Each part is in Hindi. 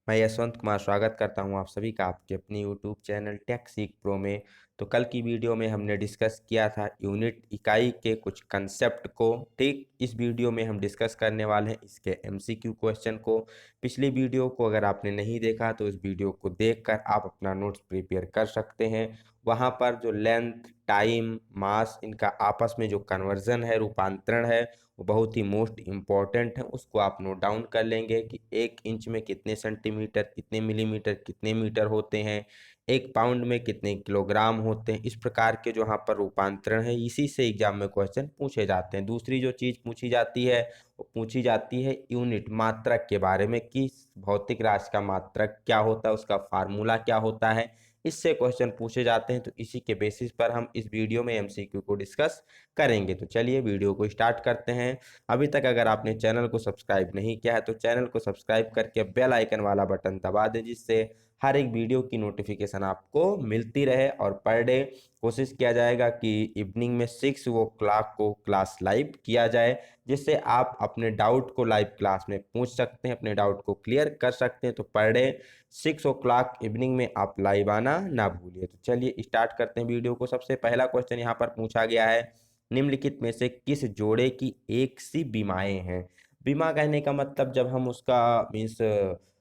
मैं यशवंत कुमार स्वागत करता हूं आप सभी का आपके अपनी यूट्यूब चैनल टेक सीख प्रो में। तो कल की वीडियो में हमने डिस्कस किया था यूनिट इकाई के कुछ कंसेप्ट को। ठीक इस वीडियो में हम डिस्कस करने वाले हैं इसके एमसीक्यू क्वेश्चन को। पिछली वीडियो को अगर आपने नहीं देखा तो इस वीडियो को देखकर आप अपना नोट्स प्रिपेयर कर सकते हैं। वहाँ पर जो लेंथ, टाइम, मास, इनका आपस में जो कन्वर्जन है, रूपांतरण है, वो बहुत ही मोस्ट इम्पॉर्टेंट है। उसको आप नोट डाउन कर लेंगे कि 1 इंच में कितने सेंटीमीटर, कितने मिलीमीटर, कितने मीटर होते हैं, 1 पाउंड में कितने किलोग्राम होते हैं। इस प्रकार के जो यहाँ पर रूपांतरण है, इसी से एग्जाम में क्वेश्चन पूछे जाते हैं। दूसरी जो चीज़ पूछी जाती है वो पूछी जाती है यूनिट, मात्रक के बारे में कि भौतिक राशि का मात्रक क्या होता है, उसका फार्मूला क्या होता है। इससे क्वेश्चन पूछे जाते हैं। तो इसी के बेसिस पर हम इस वीडियो में एमसीक्यू को डिस्कस करेंगे। तो चलिए वीडियो को स्टार्ट करते हैं। अभी तक अगर आपने चैनल को सब्सक्राइब नहीं किया है तो चैनल को सब्सक्राइब करके बेल आइकन वाला बटन दबा दें, जिससे हर एक वीडियो की नोटिफिकेशन आपको मिलती रहे। और पर डे कोशिश किया जाएगा कि इवनिंग में 6 o'clock को क्लास लाइव किया जाए, जिससे आप अपने डाउट को लाइव क्लास में पूछ सकते हैं, अपने डाउट को क्लियर कर सकते हैं। तो पर डे 6 o'clock इवनिंग में आप लाइव आना ना भूलिए। तो चलिए स्टार्ट करते हैं वीडियो को। सबसे पहला क्वेश्चन यहाँ पर पूछा गया है, निम्नलिखित में से किस जोड़े की एक सी बीमाएं हैं। बीमा कहने का मतलब जब हम उसका मीन्स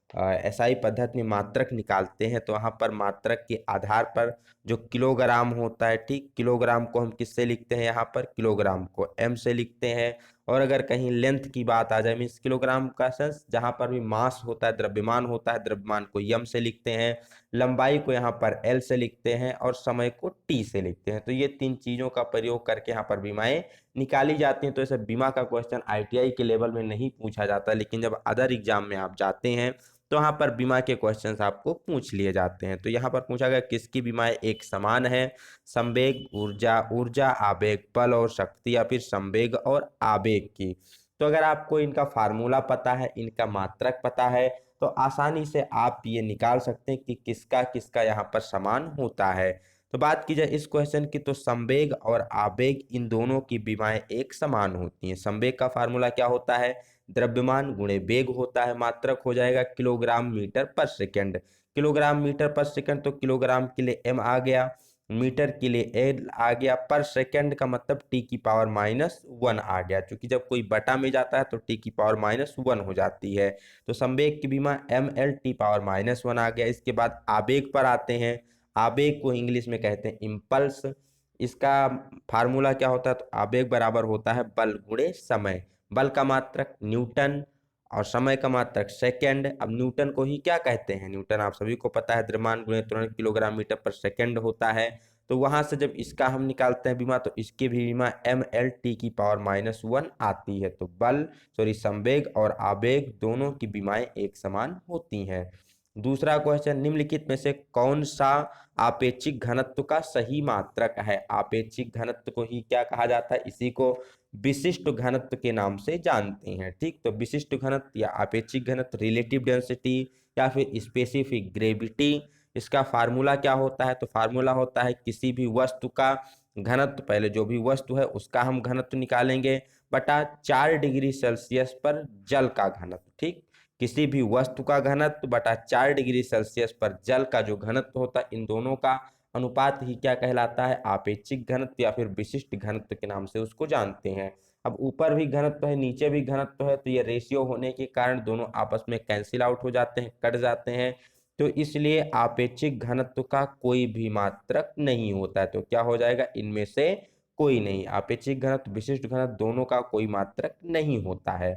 एसआई पद्धति में मात्रक निकालते हैं तो वहाँ पर मात्रक के आधार पर जो किलोग्राम होता है, ठीक, किलोग्राम को हम किससे लिखते हैं, यहाँ पर किलोग्राम को एम से लिखते हैं। और अगर कहीं लेंथ की बात आ जाए, मीन्स किलोग्राम का सेंस जहाँ पर भी मास होता है, द्रव्यमान होता है, द्रव्यमान को यम से लिखते हैं, लंबाई को यहाँ पर एल से लिखते हैं और समय को टी से लिखते हैं। तो ये 3 चीज़ों का प्रयोग करके यहाँ पर बीमाएं निकाली जाती हैं। तो ऐसे बीमा का क्वेश्चन आईटीआई के लेवल में नहीं पूछा जाता, लेकिन जब अदर एग्जाम में आप जाते हैं तो यहाँ पर बीमा के क्वेश्चंस आपको पूछ लिए जाते हैं। तो यहाँ पर पूछा गया किसकी बीमाएं एक समान है। संवेग, ऊर्जा, ऊर्जा, आवेग, बल और शक्ति, या फिर संवेग और आवेग की। तो अगर आपको इनका फार्मूला पता है, इनका मात्रक पता है, तो आसानी से आप ये निकाल सकते हैं कि किसका किसका यहाँ पर समान होता है। तो बात की जाए इस क्वेश्चन की, तो संवेग और आवेग इन दोनों की बीमाएं एक समान होती हैं। संवेग का फार्मूला क्या होता है, द्रव्यमान गुणे वेग होता है। मात्रक हो जाएगा किलोग्राम मीटर पर सेकंड। किलोग्राम मीटर पर सेकंड, तो किलोग्राम के लिए एम आ गया, मीटर के लिए एल आ गया, पर सेकंड का मतलब टी की पावर -1 आ गया। क्योंकि जब कोई बटा में जाता है तो टी की पावर -1 हो जाती है। तो संवेग की बीमा एम एल टी पावर -1 आ गया। इसके बाद आवेग पर आते हैं। आवेग को इंग्लिश में कहते हैं इम्पल्स। इसका फार्मूला क्या होता है, तो आवेग बराबर होता है बल गुणे समय। बल का मात्रक न्यूटन और समय का मात्रक सेकंड। अब न्यूटन को ही क्या कहते हैं, न्यूटन आप सभी को पता है, द्रव्यमान गुणे त्वरण किलोग्राम मीटर पर सेकंड होता है। तो वहां से जब इसका हम निकालते हैं बीमा, तो इसकी भी बीमा एम एल टी की पावर -1 आती है। तो संवेग और आवेग दोनों की बीमाएं एक समान होती हैं। दूसरा क्वेश्चन, निम्नलिखित में से कौन सा आपेक्षिक घनत्व का सही मात्रक है। आपेक्षिक घनत्व को ही क्या कहा जाता है, इसी को विशिष्ट घनत्व के नाम से जानते हैं। ठीक, तो विशिष्ट घनत्व या आपेक्षिक घनत्व, रिलेटिव डेंसिटी या फिर स्पेसिफिक ग्रेविटी, इसका फार्मूला क्या होता है, तो फार्मूला होता है किसी भी वस्तु का घनत्व, पहले जो भी वस्तु है उसका हम घनत्व निकालेंगे, बटा 4 डिग्री सेल्सियस पर जल का घनत्व। ठीक, किसी भी वस्तु का घनत्व बटा 4 डिग्री सेल्सियस पर जल का जो घनत्व होता है, इन दोनों का अनुपात ही क्या कहलाता है, आपेक्षिक घनत्व या फिर विशिष्ट घनत्व के नाम से उसको जानते हैं। अब ऊपर भी घनत्व है, नीचे भी घनत्व है, तो ये रेशियो होने के कारण दोनों आपस में कैंसिल आउट हो जाते हैं, कट जाते हैं। तो इसलिए आपेक्षिक घनत्व का कोई भी मात्रक नहीं होता है। तो क्या हो जाएगा, इनमें से कोई नहीं। आपेक्षिक घनत्व, विशिष्ट घनत्व दोनों का कोई मात्रक नहीं होता है।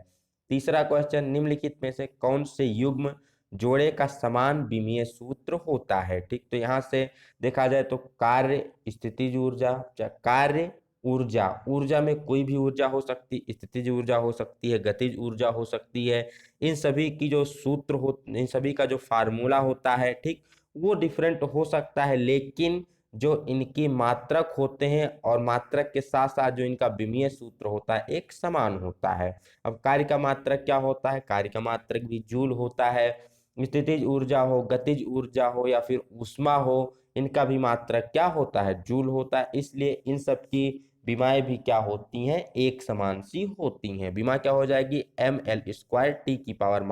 तीसरा क्वेश्चन, निम्नलिखित में से कौन से युग्म जोड़े का समान विमीय सूत्र होता है। ठीक, तो यहाँ से देखा जाए तो कार्य, स्थितिज ऊर्जा, कार्य, ऊर्जा, ऊर्जा में कोई भी ऊर्जा हो सकती, स्थितिज ऊर्जा हो सकती है, गतिज ऊर्जा हो सकती है। इन सभी की जो सूत्र हो, इन सभी का जो फार्मूला होता है, ठीक, वो डिफरेंट हो सकता है, लेकिन जो इनकी मात्रक होते हैं और मात्रक के साथ साथ जो इनका विमीय सूत्र होता है एक समान होता है। अब कार्य का मात्रक क्या होता है, कार्य का मात्रक भी जूल होता है। स्थितिज ऊर्जा हो, गतिज ऊर्जा हो या फिर ऊष्मा हो, इनका भी मात्रक क्या होता है, जूल होता है। इसलिए इन सब की बीमाएं भी क्या होती हैं, एक समान सी होती हैं। बीमा क्या हो जाएगी, एम एल स्क्वायर टी की पावर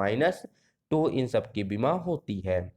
तो इन सब की बीमा होती है।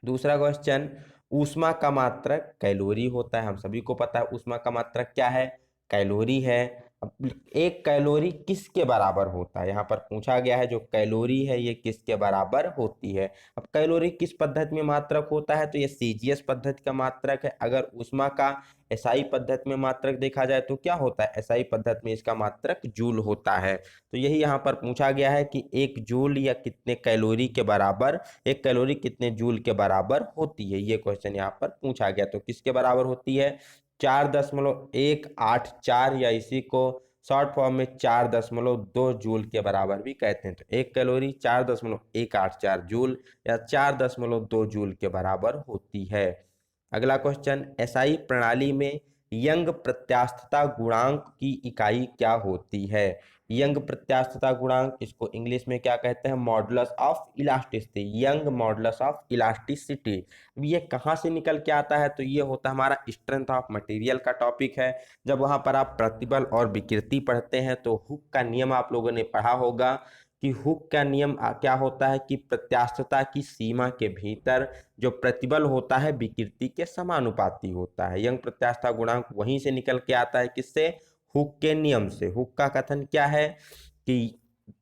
दूसरा क्वेश्चन, ऊष्मा का मात्रक कैलोरी होता है। हम सभी को पता है ऊष्मा का मात्रक क्या है, कैलोरी है। अब एक कैलोरी किसके बराबर होता है, यहाँ पर पूछा गया है जो कैलोरी है ये किसके बराबर होती है। अब कैलोरी किस पद्धति में मात्रक होता है, तो ये सीजीएस पद्धति का मात्रक है। अगर ऊष्मा का एसआई पद्धति में मात्रक देखा जाए तो क्या होता है, एसआई पद्धति में इसका मात्रक जूल होता है। तो यही यहाँ पर पूछा गया है कि एक जूल या कितने कैलोरी के बराबर, एक कैलोरी कितने जूल के बराबर होती है, ये क्वेश्चन यहाँ पर पूछा गया। तो किसके बराबर होती है, 4.184 या इसी को शॉर्ट फॉर्म में 4.2 जूल के बराबर भी कहते हैं। तो एक कैलोरी 4.184 जूल या 4.2 जूल के बराबर होती है। अगला क्वेश्चन, एसआई प्रणाली में यंग प्रत्यास्थता गुणांक की इकाई क्या होती है। यंग प्रत्यास्थता गुणांक, इसको इंग्लिश में क्या कहते हैं, modulus of elasticity, young modulus of elasticity. ये कहाँ से निकल के आता है, तो ये होता है हमारा स्ट्रेंथ ऑफ मटेरियल का टॉपिक है। जब वहां पर आप प्रतिबल और विकृति पढ़ते हैं तो हुक का नियम आप लोगों ने पढ़ा होगा कि हुक का नियम क्या होता है कि प्रत्यास्थता की सीमा के भीतर जो प्रतिबल होता है विकृति के समानुपाती होता है। यंग प्रत्यास्थता गुणांक वहीं से निकल के आता है, किससे, हुक के नियम से। हुक का कथन क्या है कि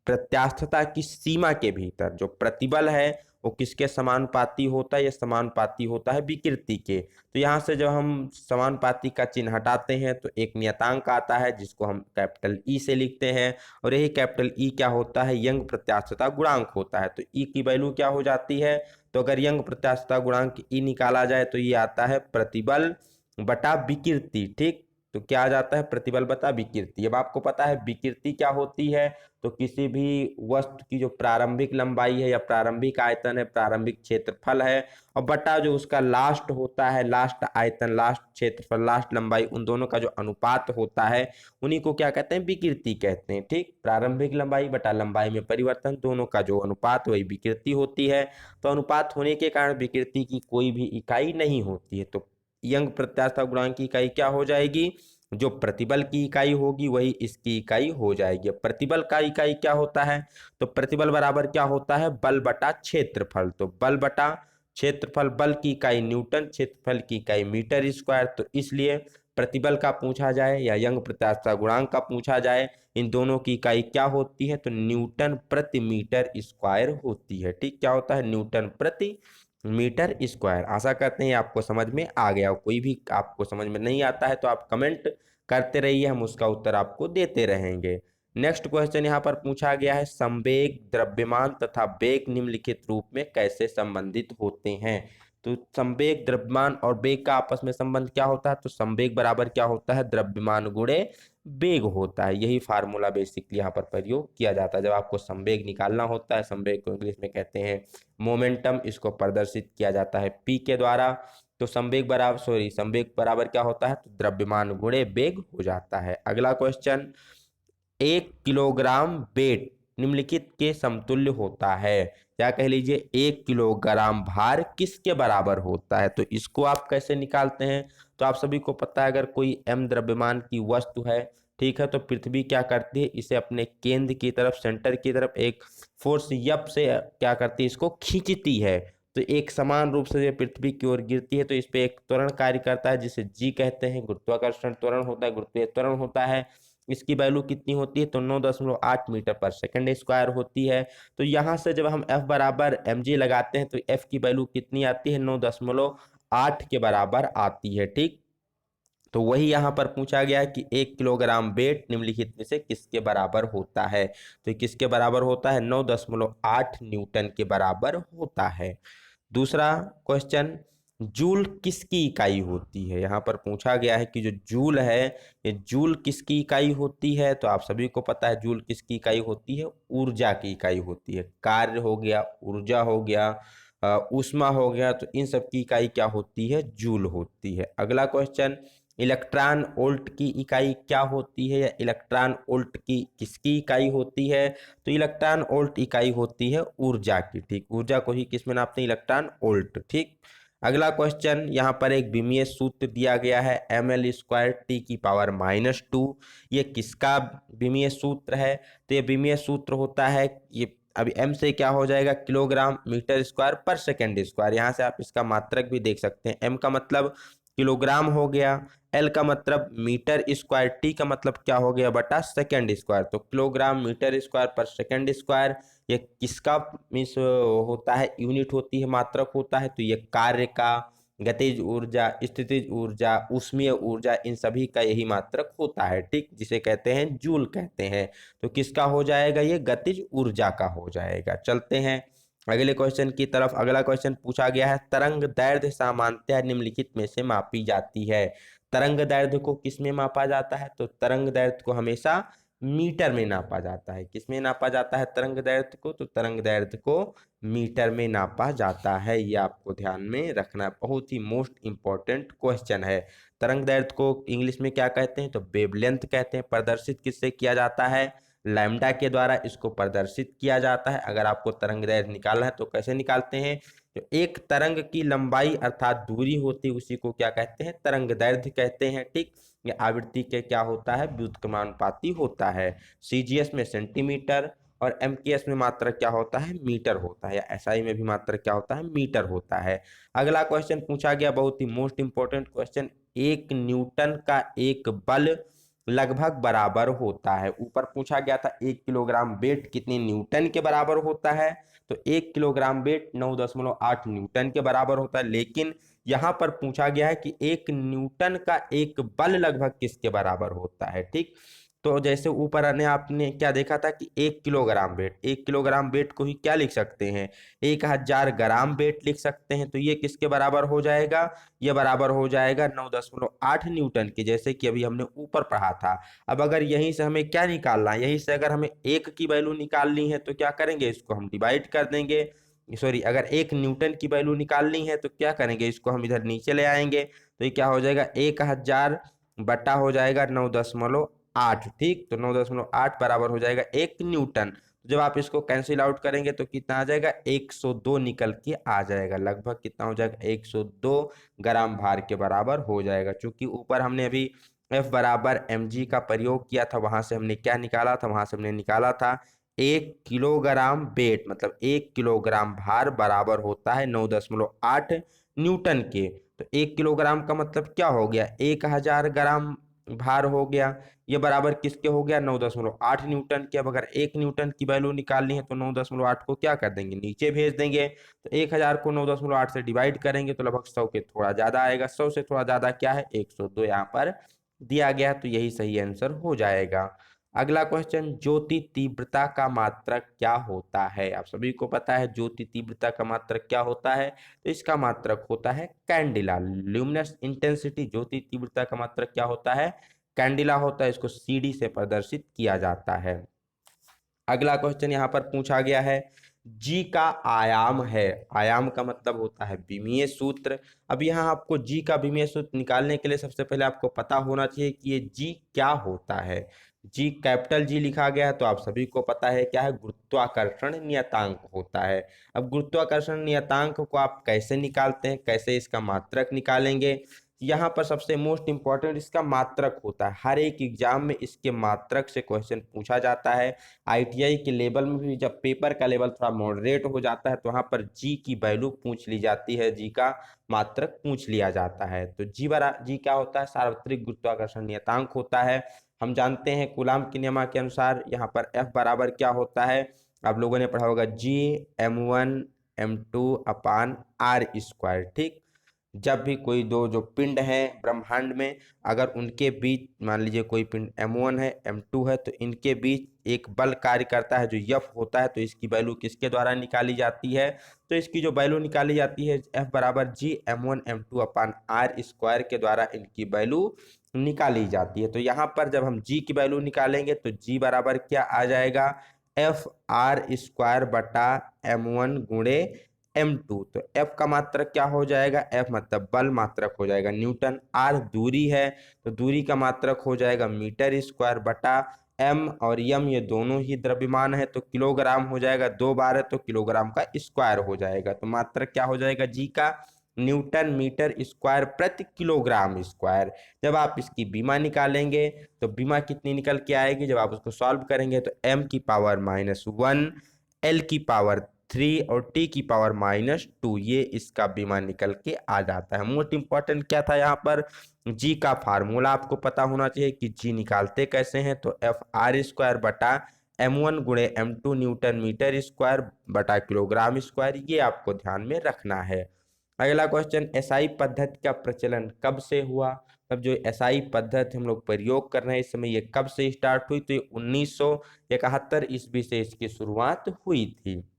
प्रत्यास्थता की सीमा के भीतर जो प्रतिबल है वो किसके समानुपाती होता है, ये समानुपाती होता है विकृति के। तो यहाँ से जब हम समानुपाती का चिन्ह हटाते हैं तो एक नियतांक आता है जिसको हम कैपिटल ई से लिखते हैं, और यही कैपिटल ई क्या होता है, यंग प्रत्यास्थता गुणांक होता है। तो ई की वैल्यू क्या हो जाती है, तो अगर यंग प्रत्यास्थता गुणांक ई निकाला जाए तो ये आता है प्रतिबल बटा विकृति। ठीक, तो क्या आ जाता है, प्रतिबल बटा विकृति। अब आपको पता है विकृति क्या होती है, तो किसी भी वस्तु की जो प्रारंभिक लंबाई है या प्रारंभिक आयतन है, प्रारंभिक क्षेत्रफल है, और बटा जो उसका लास्ट होता है, लास्ट आयतन, लास्ट क्षेत्रफल, लास्ट लंबाई, उन दोनों का जो अनुपात होता है उन्हीं को क्या कहते हैं, विकृति कहते हैं। ठीक, प्रारंभिक लंबाई बटा लंबाई में परिवर्तन, दोनों का जो अनुपात वही विकृति होती है। तो अनुपात होने के कारण विकृति की कोई भी इकाई नहीं होती है। तो यंग प्रत्यास्थता गुणांक की इकाई क्या हो जाएगी, जो प्रतिबल की इकाई होगी वही इसकी इकाई हो जाएगी। प्रतिबल का इकाई क्या होता है, तो प्रतिबल बराबर क्या होता है, बल बटा क्षेत्रफल। तो बल बटा क्षेत्रफल, बल की इकाई न्यूटन, क्षेत्रफल की इकाई मीटर स्क्वायर। तो इसलिए प्रतिबल का पूछा जाए या यंग प्रत्यास्थता गुणांक का पूछा जाए, इन दोनों की इकाई क्या होती है, तो न्यूटन प्रति मीटर स्क्वायर होती है। ठीक, क्या होता है, न्यूटन प्रति मीटर स्क्वायर। आशा करते हैं आपको समझ में आ गया। कोई भी आपको समझ में नहीं आता है तो आप कमेंट करते रहिए, हम उसका उत्तर आपको देते रहेंगे। नेक्स्ट क्वेश्चन यहाँ पर पूछा गया है, संवेग, द्रव्यमान तथा वेग निम्नलिखित रूप में कैसे संबंधित होते हैं। तो संवेग, द्रव्यमान और वेग का आपस में संबंध क्या होता है, तो संवेग बराबर क्या होता है, द्रव्यमान गुणे वेग होता है। यही फार्मूला बेसिकली यहाँ पर प्रयोग किया जाता है जब आपको संवेग निकालना होता है। संवेग को इंग्लिश में कहते हैं मोमेंटम, इसको प्रदर्शित किया जाता है पी के द्वारा। तो संवेग बराबर क्या होता है, तो द्रव्यमान गुणे वेग हो जाता है। अगला क्वेश्चन, 1 किलोग्राम वेट निम्नलिखित के समतुल्य होता है। क्या कह लीजिए, 1 किलोग्राम भार किसके बराबर होता है, तो इसको आप कैसे निकालते हैं, तो आप सभी को पता है अगर कोई m द्रव्यमान की वस्तु है, ठीक है, तो पृथ्वी क्या करती है, इसे अपने केंद्र की तरफ, सेंटर की तरफ एक फोर्स यप से क्या करती है, इसको खींचती है। तो एक समान रूप से पृथ्वी की ओर गिरती है तो इस पे एक त्वरण कार्य करता है जिसे जी कहते हैं, गुरुत्वाकर्षण त्वरण होता है, गुरुत्वीय त्वरण होता है। इसकी वैल्यू कितनी होती है, तो 9.8 मीटर पर सेकंड स्क्वायर होती है। तो यहाँ से जब हम F बराबर mg लगाते हैं तो F की वैल्यू कितनी आती है, 9.8 के बराबर आती है। ठीक, तो वही यहाँ पर पूछा गया है कि 1 किलोग्राम वेट निम्नलिखित में से किसके बराबर होता है, तो किसके बराबर होता है, 9.8 न्यूटन के बराबर होता है। दूसरा क्वेश्चन, जूल किसकी इकाई होती है। यहाँ पर पूछा गया है कि जो जूल है ये जूल किसकी इकाई होती है, तो आप सभी को पता है जूल किसकी इकाई होती है, ऊर्जा की इकाई होती है। कार्य हो गया, ऊर्जा हो गया, ऊष्मा हो गया, तो इन सब की इकाई क्या होती है, जूल होती है। अगला क्वेश्चन, इलेक्ट्रॉन वोल्ट की इकाई क्या होती है, या इलेक्ट्रॉन वोल्ट की किसकी इकाई होती है, तो इलेक्ट्रॉन वोल्ट इकाई होती है ऊर्जा की। ठीक, ऊर्जा को ही किस में नापते हैं, इलेक्ट्रॉन वोल्ट। ठीक, अगला क्वेश्चन, यहाँ पर एक विमीय सूत्र दिया गया है ml² T⁻²। ये किसका विमीय सूत्र है, तो ये विमीय सूत्र होता है, ये अब m से क्या हो जाएगा, किलोग्राम मीटर स्क्वायर पर सेकेंड स्क्वायर। यहाँ से आप इसका मात्रक भी देख सकते हैं, m का मतलब किलोग्राम हो गया, l का मतलब मीटर स्क्वायर, t का मतलब क्या हो गया बटा सेकेंड स्क्वायर। तो किलोग्राम मीटर स्क्वायर पर सेकेंड स्क्वायर, ये किसका मीन्स होता है, यूनिट होती है, मात्रक होता है। तो ये कार्य का, गतिज ऊर्जा, स्थितिज ऊर्जा, ऊष्मीय ऊर्जा, इन सभी का यही मात्रक होता है, ठीक, जिसे कहते हैं जूल कहते हैं। तो किसका हो जाएगा, ये गतिज ऊर्जा का हो जाएगा। चलते हैं अगले क्वेश्चन की तरफ। अगला क्वेश्चन पूछा गया है, तरंग दैर्ध्य सामान्यतः निम्नलिखित में से मापी जाती है। तरंग दैर्ध्य को किस में मापा जाता है, तो तरंग दैर्ध्य को हमेशा मीटर में नापा जाता है। किस में नापा जाता है तरंग दैर्ध्य को, तो तरंग दैर्ध्य को मीटर में नापा जाता है। ये आपको ध्यान में रखना, बहुत ही मोस्ट इंपॉर्टेंट क्वेश्चन है। तरंग दैर्ध्य को इंग्लिश में क्या कहते हैं, तो वेवलेंथ कहते हैं। प्रदर्शित किससे किया जाता है, लैम्डा के द्वारा इसको प्रदर्शित किया जाता है। अगर आपको तरंग दैर्ध्य निकालना है तो कैसे निकालते हैं, तो एक तरंग की लंबाई अर्थात दूरी होती है, उसी को क्या कहते हैं, तरंग दैर्ध्य कहते हैं, ठीक। ये आवृत्ति के क्या होता है, व्युत्क्रमानुपाती होता है। सीजीएस में सेंटीमीटर और एमकेएस में मात्रक क्या होता है, मीटर होता है, या एसआई में भी मात्रक क्या होता है, मीटर होता है। अगला क्वेश्चन पूछा गया, बहुत ही मोस्ट इंपॉर्टेंट क्वेश्चन, एक न्यूटन का एक बल लगभग बराबर होता है। ऊपर पूछा गया था 1 किलोग्राम वेट कितने न्यूटन के बराबर होता है, तो 1 किलोग्राम वेट 9.8 न्यूटन के बराबर होता है। लेकिन यहां पर पूछा गया है कि 1 न्यूटन का एक बल लगभग किसके बराबर होता है, ठीक। तो जैसे ऊपर ने आपने क्या देखा था कि 1 किलोग्राम वेट, 1 किलोग्राम वेट को ही क्या लिख सकते हैं, 1000 ग्राम वेट लिख सकते हैं। तो ये किसके बराबर हो जाएगा, ये बराबर हो जाएगा 9.8 न्यूटन के, जैसे कि अभी हमने ऊपर पढ़ा था। अब अगर यहीं से हमें क्या निकालना है, यहीं से अगर हमें 1 की वैल्यू निकालनी है तो क्या करेंगे, इसको हम डिवाइड कर देंगे। सॉरी, अगर 1 न्यूटन की वैल्यू निकालनी है तो क्या करेंगे, इसको हम इधर नीचे ले आएंगे। तो ये क्या हो जाएगा, 1000 बटा हो जाएगा 9.8, ठीक। तो 9.8 बराबर हो जाएगा 1 न्यूटन। जब आप इसको कैंसिल आउट करेंगे तो कितना आ जाएगा, 102 निकल के आ जाएगा। लगभग कितना हो जाएगा, 102 ग्राम भार के बराबर हो जाएगा। चूंकि ऊपर हमने अभी F बराबर mg का प्रयोग किया था, वहां से हमने क्या निकाला था, वहां से हमने निकाला था 1 किलोग्राम वेट, मतलब 1 किलोग्राम भार बराबर होता है 9.8 न्यूटन के। तो 1 किलोग्राम का मतलब क्या हो गया, 1000 ग्राम भार हो गया। ये बराबर किसके हो गया, 9.8 न्यूटन के। अब अगर 1 न्यूटन की वैल्यू निकालनी है तो 9.8 को क्या कर देंगे, नीचे भेज देंगे। तो 1000 को 9.8 से डिवाइड करेंगे तो लगभग 100 के थोड़ा ज्यादा आएगा। 100 से थोड़ा ज्यादा क्या है, 102 यहाँ पर दिया गया, तो यही सही आंसर हो जाएगा। अगला क्वेश्चन, ज्योति तीव्रता का मात्रक क्या होता है। आप सभी को पता है ज्योति तीव्रता का मात्रक क्या होता है, तो इसका मात्रक होता है कैंडिला। ल्यूमिनस इंटेंसिटी, ज्योति तीव्रता का मात्रक क्या होता है, कैंडिला होता है। इसको सीडी से प्रदर्शित किया जाता है। अगला क्वेश्चन यहाँ पर पूछा गया है, जी का आयाम है। आयाम का मतलब होता है विमीय सूत्र। अब यहाँ आपको जी का विमीय सूत्र निकालने के लिए सबसे पहले आपको पता होना चाहिए कि ये जी क्या होता है। जी कैपिटल जी लिखा गया है तो आप सभी को पता है क्या है, गुरुत्वाकर्षण नियतांक होता है। अब गुरुत्वाकर्षण नियतांक को आप कैसे निकालते हैं, कैसे इसका मात्रक निकालेंगे, यहाँ पर सबसे मोस्ट इंपॉर्टेंट इसका मात्रक होता है। हर एक एग्जाम में इसके मात्रक से क्वेश्चन पूछा जाता है। आईटीआई के लेवल में भी जब पेपर का लेवल थोड़ा मॉडरेट हो जाता है तो वहाँ पर जी की वैल्यू पूछ ली जाती है, जी का मात्रक पूछ लिया जाता है। तो जी क्या होता है, सार्वत्रिक गुरुत्वाकर्षण नियतांक होता है। हम जानते हैं कूलाम के नियम के अनुसार यहाँ पर F बराबर क्या होता है, आप लोगों ने पढ़ा होगा G m1 m2/r², ठीक। जब भी कोई दो जो पिंड है ब्रह्मांड में, अगर उनके बीच मान लीजिए कोई पिंड m1 है m2 है, तो इनके बीच एक बल कार्य करता है जो F होता है, तो इसकी वैल्यू किसके द्वारा निकाली जाती है, तो इसकी जो वैल्यू निकाली जाती है F बराबर G m1 m2/r² के द्वारा इनकी वैल्यू निकाली जाती है। तो यहाँ पर जब हम G की वैल्यू निकालेंगे तो G बराबर क्या आ जाएगा, F r² × m1 तो F का मात्रक क्या हो जाएगा, F मतलब बल मात्रक हो जाएगा न्यूटन, R दूरी है तो दूरी का मात्रक हो जाएगा मीटर स्क्वायर बटा M, और M ये दोनों ही द्रव्यमान है तो किलोग्राम हो जाएगा, 2 बार है तो किलोग्राम का स्क्वायर हो जाएगा। तो मात्रक क्या हो जाएगा जी का, न्यूटन मीटर स्क्वायर प्रति किलोग्राम स्क्वायर। जब आप इसकी बीमा निकालेंगे तो बीमा कितनी निकल के आएगी, जब आप उसको सॉल्व करेंगे तो m की पावर -1 L की पावर 3 और T की पावर -2, ये इसका बीमा निकल के आ जाता है। मोस्ट इंपॉर्टेंट क्या था यहाँ पर, जी का फार्मूला आपको पता होना चाहिए कि जी निकालते कैसे हैं, तो Fr² बटा m1 गुणे m2 न्यूटन मीटर स्क्वायर बटा किलोग्राम स्क्वायर, ये आपको ध्यान में रखना है। अगला क्वेश्चन, एसआई पद्धति का प्रचलन कब से हुआ। तब जो एसआई पद्धति हम लोग प्रयोग कर रहे हैं इस समय, ये कब से स्टार्ट हुई, तो ये 1971 ईस्वी से इसकी शुरुआत हुई थी।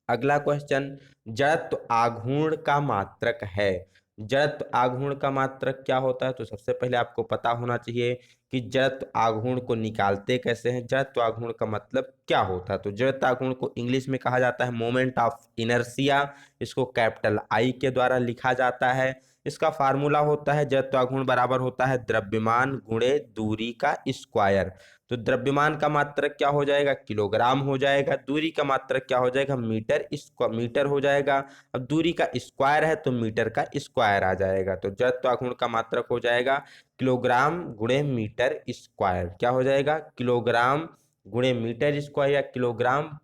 अगला क्वेश्चन, जड़त्व आघूर्ण का मात्रक है। जड़त्व आघूर्ण का मात्रक क्या होता है, तो सबसे पहले आपको पता होना चाहिए कि जड़त्व आघूर्ण को निकालते कैसे हैं। जड़त्व आघूर्ण का मतलब क्या होता है, तो जड़त्व आघूर्ण को इंग्लिश में कहा जाता है मोमेंट ऑफ इनर्शिया। इसको कैपिटल आई के द्वारा लिखा जाता है। इसका फार्मूला होता है, जड़त्व आघूर्ण बराबर होता है द्रव्यमान गुणे दूरी का स्क्वायर। तो द्रव्यमान का मात्रक क्या हो जाएगा, किलोग्राम हो जाएगा। दूरी का मात्रक क्या हो जाएगा, मीटर हो जाएगा। अब दूरी का स्क्वायर है तो मीटर का स्क्वायर आ जाएगा। तो जड़त्व आघूर्ण का मात्रक हो जाएगा किलोग्राम गुणे मीटर स्क्वायर। क्या हो जाएगा, किलोग्राम गुणे मीटर स्क्वायर, या किलोग्राम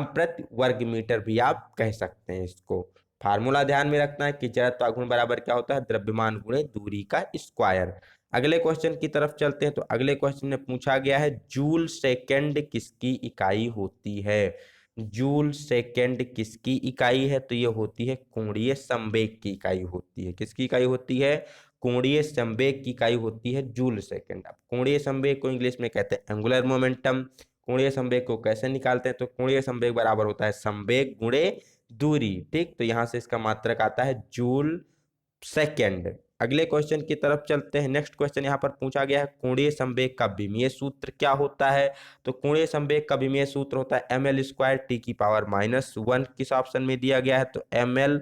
प्रति वर्ग मीटर भी आप कह सकते हैं इसको। फार्मूला ध्यान में रखना है कि जड़त्व आघूर्ण बराबर क्या होता है, द्रव्यमान गुणे दूरी का स्क्वायर। अगले क्वेश्चन की तरफ चलते हैं। तो अगले क्वेश्चन में पूछा गया है, जूल सेकंड किसकी इकाई होती है। जूल सेकंड किसकी इकाई है, तो ये होती है कोणीय संवेग की इकाई होती है। किसकी इकाई होती है, कोणीय संवेग की इकाई होती है जूल सेकंड। अब कोणीय संवेग को इंग्लिश में कहते हैं एंगुलर मोमेंटम। कोणीय संवेग को कैसे निकालते हैं, तो कोणीय संवेग बराबर होता है संवेग गुणे दूरी। ठीक, तो यहां से इसका मात्रक आता है जूल सेकेंड। अगले क्वेश्चन की तरफ चलते हैं। नेक्स्ट क्वेश्चन यहाँ पर पूछा गया है, कोणीय संवेग का विमीय सूत्र क्या होता है। तो कोणीय संवेग का विमीय सूत्र होता है ml² t की पावर -1। किस ऑप्शन में दिया गया है, तो ml²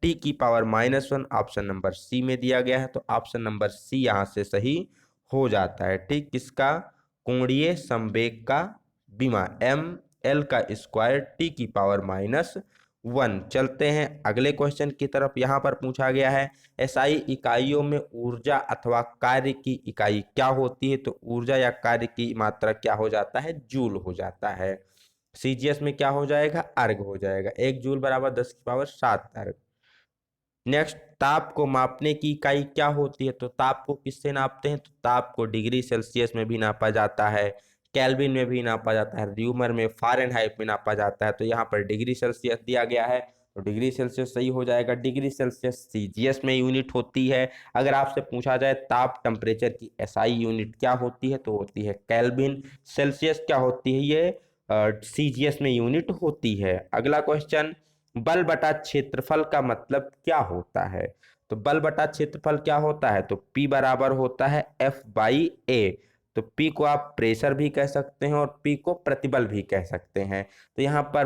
t की पावर -1 ऑप्शन नंबर सी में दिया गया है। तो ऑप्शन नंबर सी यहाँ से सही हो जाता है। ठीक, किसका, कोणीय संवेग का विमा ml का स्क्वायर t की पावर -1। चलते हैं अगले क्वेश्चन की तरफ। यहाँ पर पूछा गया है, एसआई इकाइयों में ऊर्जा अथवा कार्य की इकाई क्या होती है। तो ऊर्जा या कार्य की मात्रा क्या हो जाता है, जूल हो जाता है। सीजीएस में क्या हो जाएगा, अर्ग हो जाएगा। 1 जूल बराबर 10 की पावर 7 अर्ग। नेक्स्ट, ताप को मापने की इकाई क्या होती है। तो ताप को किससे नापते हैं, तो ताप को डिग्री सेल्सियस में भी नापा जाता है, केल्विन में भी नापा जाता है, र्यूमर में, फ़ारेनहाइट में नापा जाता है। तो यहाँ पर डिग्री सेल्सियस दिया गया है, तो डिग्री सेल्सियस सही हो जाएगा। डिग्री सेल्सियस सीजीएस में यूनिट होती है। अगर आपसे पूछा जाए ताप टेम्परेचर की एसआई यूनिट क्या होती है, तो होती है केल्विन। सेल्सियस क्या होती है, ये सीजीएस में यूनिट होती है। अगला क्वेश्चन, बल बटा क्षेत्रफल का मतलब क्या होता है। तो बल बटा क्षेत्रफल क्या होता है, तो P बराबर होता है F/A। तो P को आप प्रेशर भी कह सकते हैं और P को प्रतिबल भी कह सकते हैं। तो यहाँ पर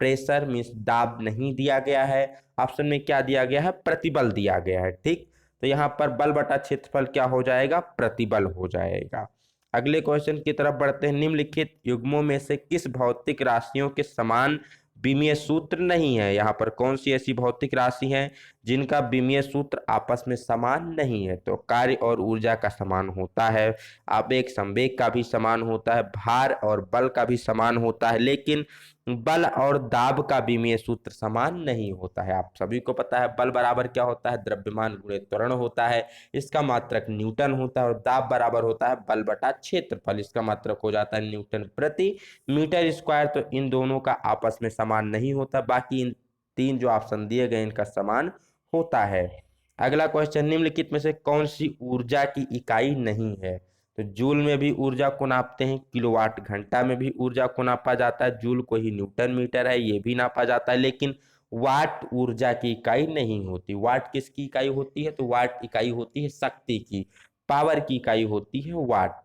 प्रेशर मीन्स दाब नहीं दिया गया है, ऑप्शन में क्या दिया गया है, प्रतिबल दिया गया है। ठीक, तो यहाँ पर बल बटा क्षेत्रफल क्या हो जाएगा, प्रतिबल हो जाएगा। अगले क्वेश्चन की तरफ बढ़ते हैं। निम्नलिखित युग्मों में से किस भौतिक राशियों के समान विमीय सूत्र नहीं है। यहाँ पर कौन सी ऐसी भौतिक राशि है जिनका विमीय सूत्र आपस में समान नहीं है। तो कार्य और ऊर्जा का समान होता है, आवेग संवेग का भी समान होता है, भार और बल का भी समान होता है, लेकिन बल और दाब का विमीय सूत्र समान नहीं होता है। आप सभी को पता है बल बराबर क्या होता है, द्रव्यमान गुणे त्वरण होता है। इसका मात्रक न्यूटन होता है। और दाब बराबर होता है बल बटा क्षेत्रफल, इसका मात्रक हो जाता है न्यूटन प्रति मीटर स्क्वायर। तो इन दोनों का आपस में समान नहीं होता, बाकी इन 3 जो ऑप्शन दिए गए इनका समान होता है। अगला क्वेश्चन, निम्नलिखित में से कौन सी ऊर्जा की इकाई नहीं है। तो जूल में भी ऊर्जा को नापते हैं, किलोवाट घंटा में भी ऊर्जा को नापा जाता है, जूल को ही न्यूटन मीटर है ये भी नापा जाता है, लेकिन वाट ऊर्जा की इकाई नहीं होती। वाट किसकी इकाई होती है, तो वाट इकाई होती है शक्ति की, पावर की इकाई होती है वाट।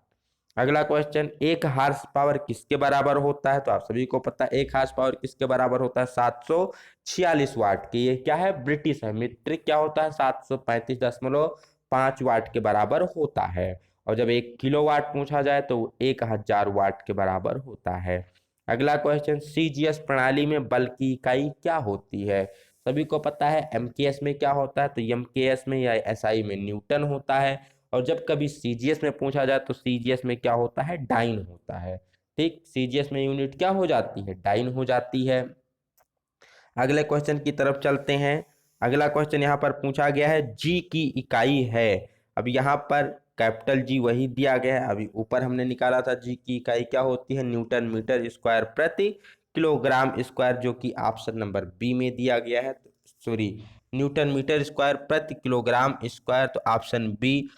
अगला क्वेश्चन, 1 हार्स पावर किसके बराबर होता है। तो आप सभी को पता है 1 हार्स पावर किसके बराबर होता है, 746 वाट की। ये क्या है, ब्रिटिश है। मीट्रिक क्या होता है, 735.5 वाट के बराबर होता है। और जब 1 किलोवाट पूछा जाए तो 1000 वाट के बराबर होता है। अगला क्वेश्चन, सीजीएस प्रणाली में बल की इकाई क्या होती है। सभी को पता है एमकेएस में क्या होता है, तो एमकेएस में या एसआई में न्यूटन होता है। और जब कभी सीजीएस में पूछा जाए तो सीजीएस में क्या होता है, डाइन होता है। ठीक, सीजीएस में यूनिट क्या हो जाती है, डाइन हो जाती है। अगले क्वेश्चन की तरफ चलते हैं। अगला क्वेश्चन यहाँ पर पूछा गया है जी की इकाई है। अब यहाँ पर कैपिटल जी वही दिया गया है, अभी ऊपर हमने निकाला था जी की इकाई क्या होती है, न्यूटन मीटर स्क्वायर प्रति किलोग्राम स्क्वायर, जो कि ऑप्शन नंबर बी में दिया गया है। सॉरी, न्यूटन मीटर स्क्वायर प्रति किलोग्राम स्क्वायर तो ऑप्शन बी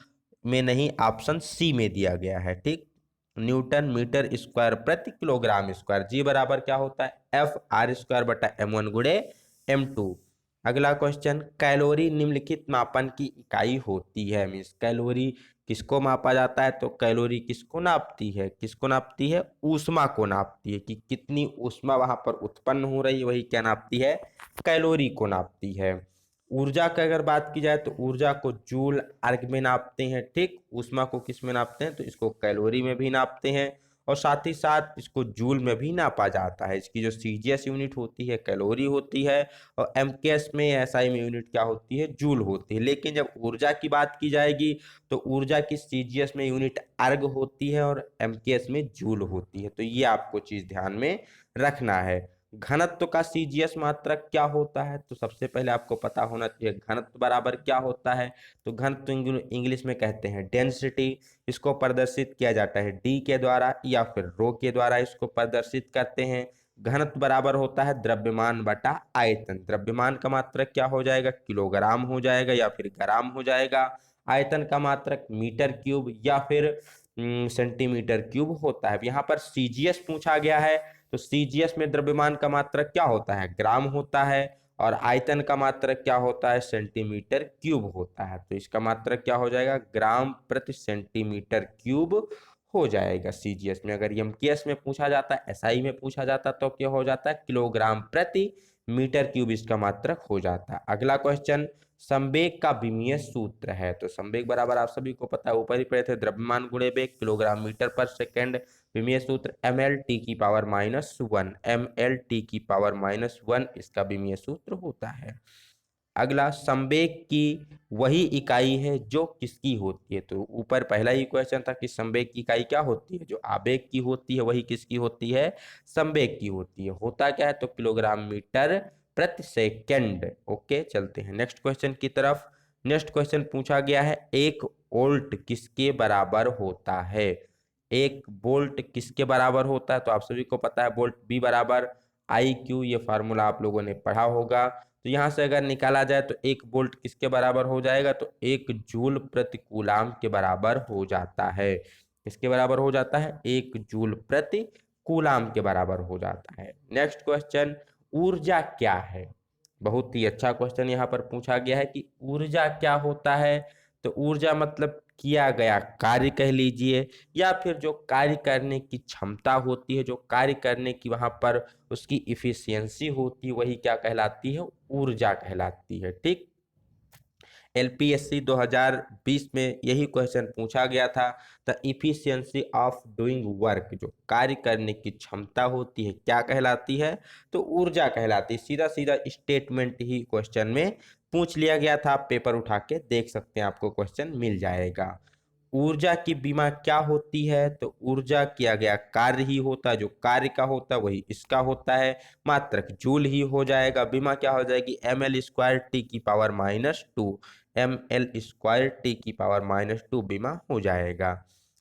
में नहीं, ऑप्शन सी में दिया गया है। ठीक, न्यूटन मीटर स्क्वायर प्रति किलोग्राम स्क्वायर, जी बराबर क्या होता है एफ आर स्क्वायर बटा m1 गुणे m2। अगला क्वेश्चन, कैलोरी निम्नलिखित मापन की इकाई होती है। मीन्स कैलोरी किसको मापा जाता है, तो कैलोरी किसको नापती है, किसको नापती है, ऊष्मा को नापती है, कि कितनी ऊष्मा वहां पर उत्पन्न हो रही है, वही क्या नापती है, कैलोरी को नापती है। ऊर्जा की अगर बात की जाए तो ऊर्जा को जूल अर्ग में नापते हैं। ठीक, ऊष्मा को किस में नापते हैं, तो इसको कैलोरी में भी नापते हैं और साथ ही साथ इसको जूल में भी नापा जाता है। इसकी जो सीजीएस यूनिट होती है कैलोरी होती है और एमकेएस में एसआई में यूनिट क्या होती है, जूल होती है। लेकिन जब ऊर्जा की बात की जाएगी तो ऊर्जा की सीजीएस में यूनिट अर्ग होती है और एमकेएस में जूल होती है। तो ये आपको चीज ध्यान में रखना है। घनत्व का सीजीएस मात्रक क्या होता है, तो सबसे पहले आपको पता होना चाहिए घनत्व बराबर क्या होता है। तो घनत्व इंग्लिश में कहते हैं डेंसिटी। इसको प्रदर्शित किया जाता है डी के द्वारा या फिर रो के द्वारा इसको प्रदर्शित करते हैं। घनत्व बराबर होता है द्रव्यमान बटा आयतन। द्रव्यमान का मात्रक क्या हो जाएगा, किलोग्राम हो जाएगा या फिर ग्राम हो जाएगा। आयतन का मात्रक मीटर क्यूब या फिर सेंटीमीटर क्यूब होता है। यहाँ पर सीजीएस पूछा गया है तो सीजीएस में द्रव्यमान का मात्रक क्या होता है, ग्राम होता है और आयतन का मात्रक क्या होता है, सेंटीमीटर क्यूब होता है। तो इसका मात्रक क्या हो जाएगा, ग्राम प्रति सेंटीमीटर क्यूब हो जाएगा सीजीएस में। अगर एमकेएस में पूछा जाता है, एसआई में पूछा जाता तो क्या हो जाता है, किलोग्राम प्रति मीटर क्यूब इसका मात्रक हो जाता है। अगला क्वेश्चन, संवेग का विमीय सूत्र है। तो संवेग बराबर आप सभी को पता है, ऊपर ही पढ़े थे, द्रव्यमान गुणे वेग किलोग्राम मीटर पर सेकेंड। विमीय सूत्र ml/t की पावर -1, ml/t की पावर -1 इसका विमीय सूत्र होता है। अगला, संवेग की वही इकाई है जो किसकी होती है। तो ऊपर पहला ही क्वेश्चन था कि संवेग की इकाई क्या होती है, जो आवेग की होती है वही किसकी होती है, संवेग की होती है। होता क्या है, तो किलोग्राम मीटर प्रति सेकेंड। ओके, चलते हैं नेक्स्ट क्वेश्चन की तरफ। नेक्स्ट क्वेश्चन पूछा गया है, एक वोल्ट किसके बराबर होता है। एक वोल्ट किसके बराबर होता है, तो आप सभी को पता है वोल्ट बी बराबर आई क्यू, ये फार्मूला आप लोगों ने पढ़ा होगा। तो यहाँ से अगर निकाला जाए तो एक वोल्ट किसके बराबर हो जाएगा, तो एक जूल प्रति कूलाम के बराबर हो जाता है। किसके बराबर हो जाता है, एक जूल प्रति कूलाम के बराबर हो जाता है। नेक्स्ट क्वेश्चन, ऊर्जा क्या है। बहुत ही अच्छा क्वेश्चन यहाँ पर पूछा गया है कि ऊर्जा क्या होता है। तो ऊर्जा मतलब किया गया कार्य कह लीजिए, या फिर जो कार्य करने की क्षमता होती है, जो कार्य करने की वहां पर उसकी इफिशियंसी होती है, वही क्या कहलाती है, ऊर्जा कहलाती है। ठीक, एलपीएससी 2020 में यही क्वेश्चन पूछा गया था। The efficiency of doing work, जो कार्य करने की क्षमता होती है क्या कहलाती है, तो ऊर्जा कहलाती है। सीधा सीधा स्टेटमेंट ही क्वेश्चन में पूछ लिया गया था, आप पेपर उठा के देख सकते हैं, आपको क्वेश्चन मिल जाएगा। ऊर्जा की बीमा क्या होती है, तो ऊर्जा किया गया कार्य ही होता है, जो कार्य का होता है वही इसका होता है, मात्रक जूल ही हो जाएगा। बीमा क्या हो जाएगी, ml² की पावर -2, ml² की पावर -2 बीमा हो जाएगा।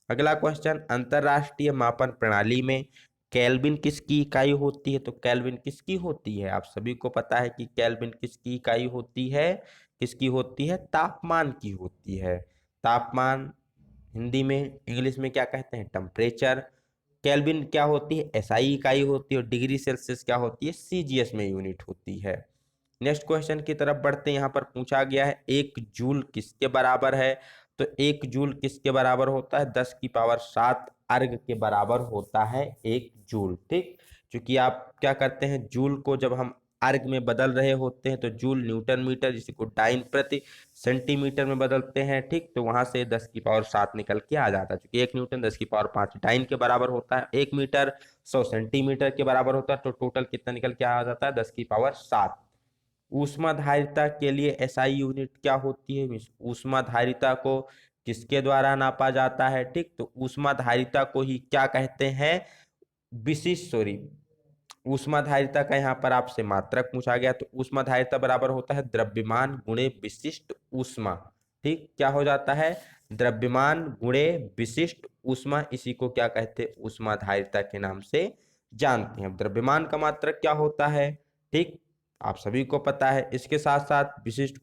अगला क्वेश्चन, अंतरराष्ट्रीय मापन प्रणाली में केल्विन किसकी इकाई होती है। तो केल्विन किसकी होती है, आप सभी को पता है कि केल्विन किसकी इकाई होती है, किसकी होती है, तापमान की होती है। तापमान हिंदी में, इंग्लिश में क्या कहते हैं, टेम्परेचर। केल्विन क्या होती है, एसआई इकाई होती है और डिग्री सेल्सियस क्या होती है, सीजीएस में यूनिट होती है। नेक्स्ट क्वेश्चन की तरफ बढ़ते हैं। यहाँ पर पूछा गया है, एक जूल किसके बराबर है। तो एक जूल किसके बराबर होता है, 10⁷ अर्ग के बराबर होता है एक जूल। ठीक, क्योंकि आप क्या करते हैं, जूल को जब हम अर्ग में बदल रहे होते हैं तो जूल न्यूटन मीटर, जिसे को डाइन प्रति सेंटीमीटर में बदलते हैं। ठीक, तो वहां से 10⁷ निकल के आ जाता है, क्योंकि 1 न्यूटन 10⁵ डाइन के बराबर होता है। 1 मीटर 100 सेंटीमीटर के बराबर होता है, तो टोटल कितना निकल के आ जाता है, 10⁷। ऊष्माधारिता के लिए एसआई यूनिट क्या होती है, ऊष्माधारिता को किसके द्वारा नापा जाता है। ठीक, तो ऊष्माधारिता को ही क्या कहते हैं, विशिष्ट सॉरी ऊष्माधारिता का यहाँ पर आपसे मात्रक पूछा गया, तो ऊष्माधारिता बराबर होता है द्रव्यमान गुणे विशिष्ट ऊष्मा। ठीक, क्या हो जाता है, द्रव्यमान गुणे विशिष्ट ऊष्मा, इसी को क्या कहते हैं, ऊष्माधारिता के नाम से जानते हैं। द्रव्यमान का मात्रक क्या होता है, ठीक, आप सभी को पता है। इसके साथ साथ विशिष्ट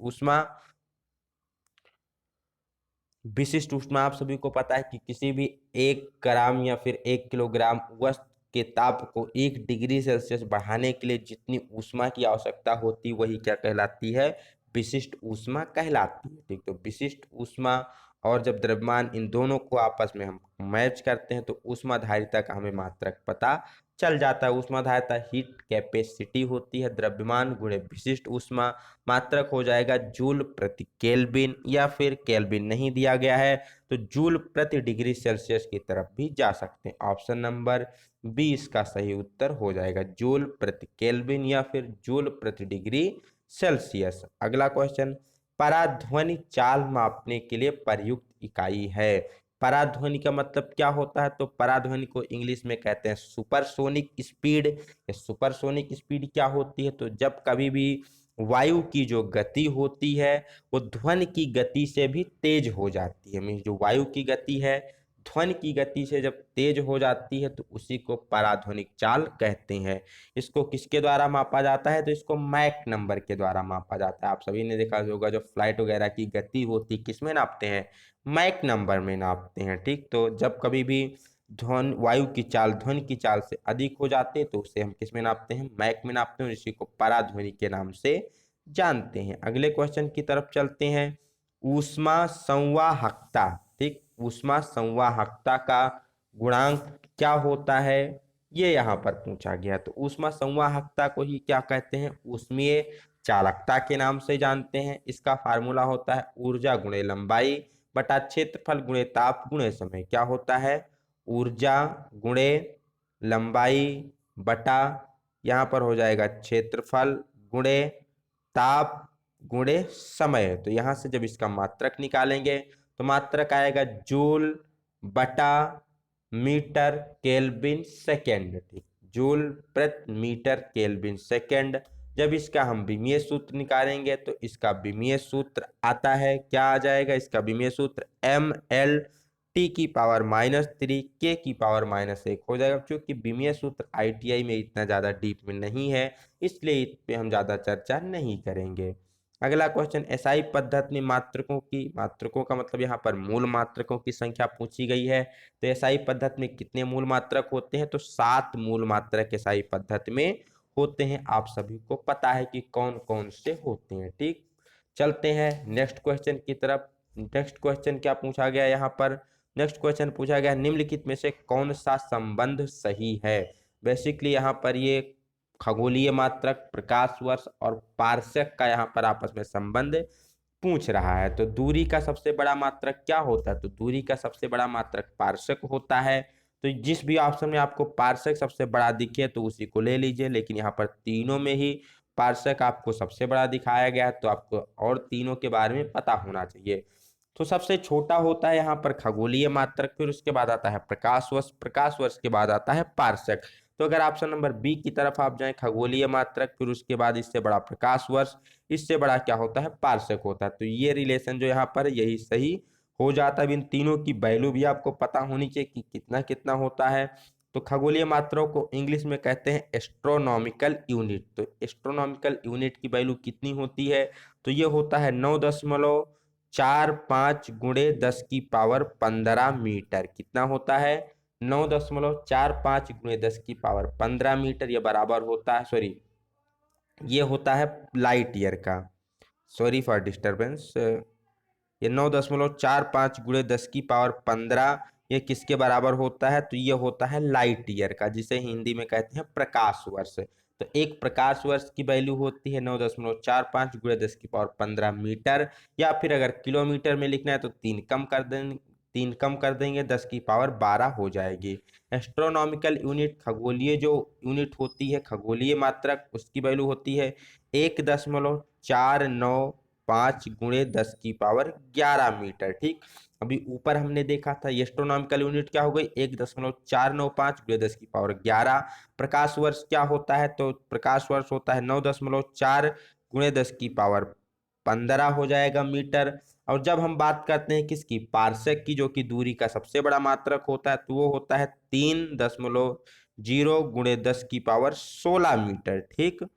ऊष्मा आप सभी को पता है कि किसी भी 1 ग्राम या फिर 1 किलोग्राम वस्तु के ताप को 1 डिग्री सेल्सियस बढ़ाने के लिए जितनी ऊष्मा की आवश्यकता होती वही क्या कहलाती है, विशिष्ट ऊष्मा कहलाती है। ठीक, तो विशिष्ट ऊष्मा और जब द्रव्यमान इन दोनों को आपस में हम मैच करते हैं तो ऊष्माधारिता का हमें मात्रक पता चल जाता है। ऊष्माधारिता हीट कैपेसिटी होती है, द्रव्यमान गुणे विशिष्ट ऊष्मा, मात्रक हो जाएगा जूल प्रति केल्विन, या फिर केल्विन नहीं दिया गया है तो जूल प्रति डिग्री सेल्सियस की तरफ भी जा सकते हैं। ऑप्शन नंबर 20 का सही उत्तर हो जाएगा जूल प्रति केल्विन या फिर जूल प्रति डिग्री सेल्सियस। अगला क्वेश्चन, पराध्वनि चाल मापने के लिए प्रयुक्त इकाई है। पराध्वनि का मतलब क्या होता है, तो पराध्वनि को इंग्लिश में कहते हैं सुपरसोनिक स्पीड। सुपरसोनिक स्पीड क्या होती है, तो जब कभी भी वायु की जो गति होती है वो ध्वनि की गति से भी तेज हो जाती है। मीन्स जो वायु की गति है ध्वनि की गति से जब तेज हो जाती है तो उसी को पराध्वनिक चाल कहते हैं। इसको किसके द्वारा मापा जाता है, तो इसको मैक नंबर के द्वारा मापा जाता है। आप सभी ने देखा होगा जो फ्लाइट वगैरह की गति होती किस में नापते हैं, मैक नंबर में नापते हैं। ठीक, तो जब कभी भी वायु की चाल ध्वनि की चाल से अधिक हो जाते हैं तो उसे हम किस में नापते हैं, मैक में नापते हैं, इसी को पराध्वनि के नाम से जानते हैं। अगले क्वेश्चन की तरफ चलते हैं, ऊष्मा संवाहकता। ठीक, ऊष्मा संवाहकता का गुणांक क्या होता है, ये यहाँ पर पूछा गया। तो ऊष्मा संवाहकता को ही क्या कहते हैं, ऊष्मीय चालकता के नाम से जानते हैं। इसका फार्मूला होता है ऊर्जा गुणे लंबाई बटा क्षेत्रफल गुणे ताप गुणे समय। क्या होता है, ऊर्जा गुणे लंबाई बटा, यहाँ पर हो जाएगा क्षेत्रफल गुणे ताप गुणे समय। तो यहाँ से जब इसका मात्रक निकालेंगे तो मात्रक आएगा जूल बटा मीटर केल्विन सेकेंड। ठीक, जूल प्रति मीटर केल्विन सेकेंड। जब इसका हम विमीय सूत्र निकालेंगे तो इसका विमीय सूत्र आता है, क्या आ जाएगा, इसका विमीय सूत्र mL/T⁻³ K⁻³ हो जाएगा। क्योंकि विमीय सूत्र ITI में इतना ज़्यादा डीप में नहीं है इसलिए इस पे हम ज़्यादा चर्चा नहीं करेंगे। अगला क्वेश्चन, एसआई पद्धति में मात्रकों का मतलब यहाँ पर मूल मात्रकों की संख्या पूछी गई है। तो एसआई पद्धति में कितने मूल मात्रक होते हैं, तो 7 मूल मात्रक एसआई पद्धति में होते हैं। आप सभी को पता है कि कौन कौन से होते हैं। ठीक, चलते हैं नेक्स्ट क्वेश्चन की तरफ। नेक्स्ट क्वेश्चन क्या पूछा गया यहाँ पर, नेक्स्ट क्वेश्चन पूछा गया निम्नलिखित में से कौन सा संबंध सही है। बेसिकली यहाँ पर ये खगोलीय मात्रक, प्रकाश वर्ष और पारसेक का यहाँ पर आपस में संबंध पूछ रहा है। तो दूरी का सबसे बड़ा मात्रक क्या होता है, तो दूरी का सबसे बड़ा मात्रक पारसेक होता है। तो जिस भी ऑप्शन में आपको पारसेक सबसे बड़ा दिखे तो उसी को ले लीजिए, लेकिन यहाँ पर तीनों में ही पारसेक आपको सबसे बड़ा दिखाया गया है तो आपको और तीनों के बारे में पता होना चाहिए। तो सबसे छोटा होता है यहाँ पर खगोलीय मात्रक, फिर उसके बाद आता है प्रकाश वर्ष, प्रकाश वर्ष के बाद आता है पारसेक। तो अगर ऑप्शन नंबर बी की तरफ आप जाएं, खगोलीय मात्रक, फिर उसके बाद इससे बड़ा प्रकाश वर्ष, इससे बड़ा क्या होता है, पारसेक होता है। तो ये रिलेशन जो यहाँ पर यही सही हो जाता है। इन तीनों की वैल्यू भी आपको पता होनी चाहिए कि कितना कितना होता है। तो खगोलीय मात्राओं को इंग्लिश में कहते हैं एस्ट्रोनॉमिकल यूनिट। तो एस्ट्रोनॉमिकल यूनिट की वैल्यू कितनी होती है, तो ये होता है 9.45 गुणे 10⁻15 मीटर। कितना होता है, 9.45 गुणे 10⁻15 मीटर। ये बराबर होता है, सॉरी ये होता है लाइट ईयर का, सॉरी फॉर डिस्टर्बेंस। ये 9.45 गुणे 10⁻15 ये किसके बराबर होता है, तो ये होता है लाइट ईयर का, जिसे हिंदी में कहते हैं प्रकाश वर्ष। तो एक प्रकाश वर्ष की वैल्यू होती है 9.45 गुणे 10⁻15 मीटर, या फिर अगर किलोमीटर में लिखना है तो 3 कम कर देंगे 10⁻12 हो जाएगी। एस्ट्रोनॉमिकल यूनिट खगोलीय जो यूनिट होती है, खगोलीय मात्रक, उसकी वैल्यू होती है 1.495 गुणे 10⁻11 मीटर। ठीक, अभी ऊपर हमने देखा था एस्ट्रोनॉमिकल यूनिट क्या हो गई 1.495 × 10⁻11। प्रकाश वर्ष क्या होता है, तो प्रकाश वर्ष होता है 9.4 × 10⁻15 हो जाएगा मीटर। और जब हम बात करते हैं किसकी, पार्सेक की, जो कि दूरी का सबसे बड़ा मात्रक होता है, तो वो होता है 3.0 × 10⁻16 मीटर। ठीक, तो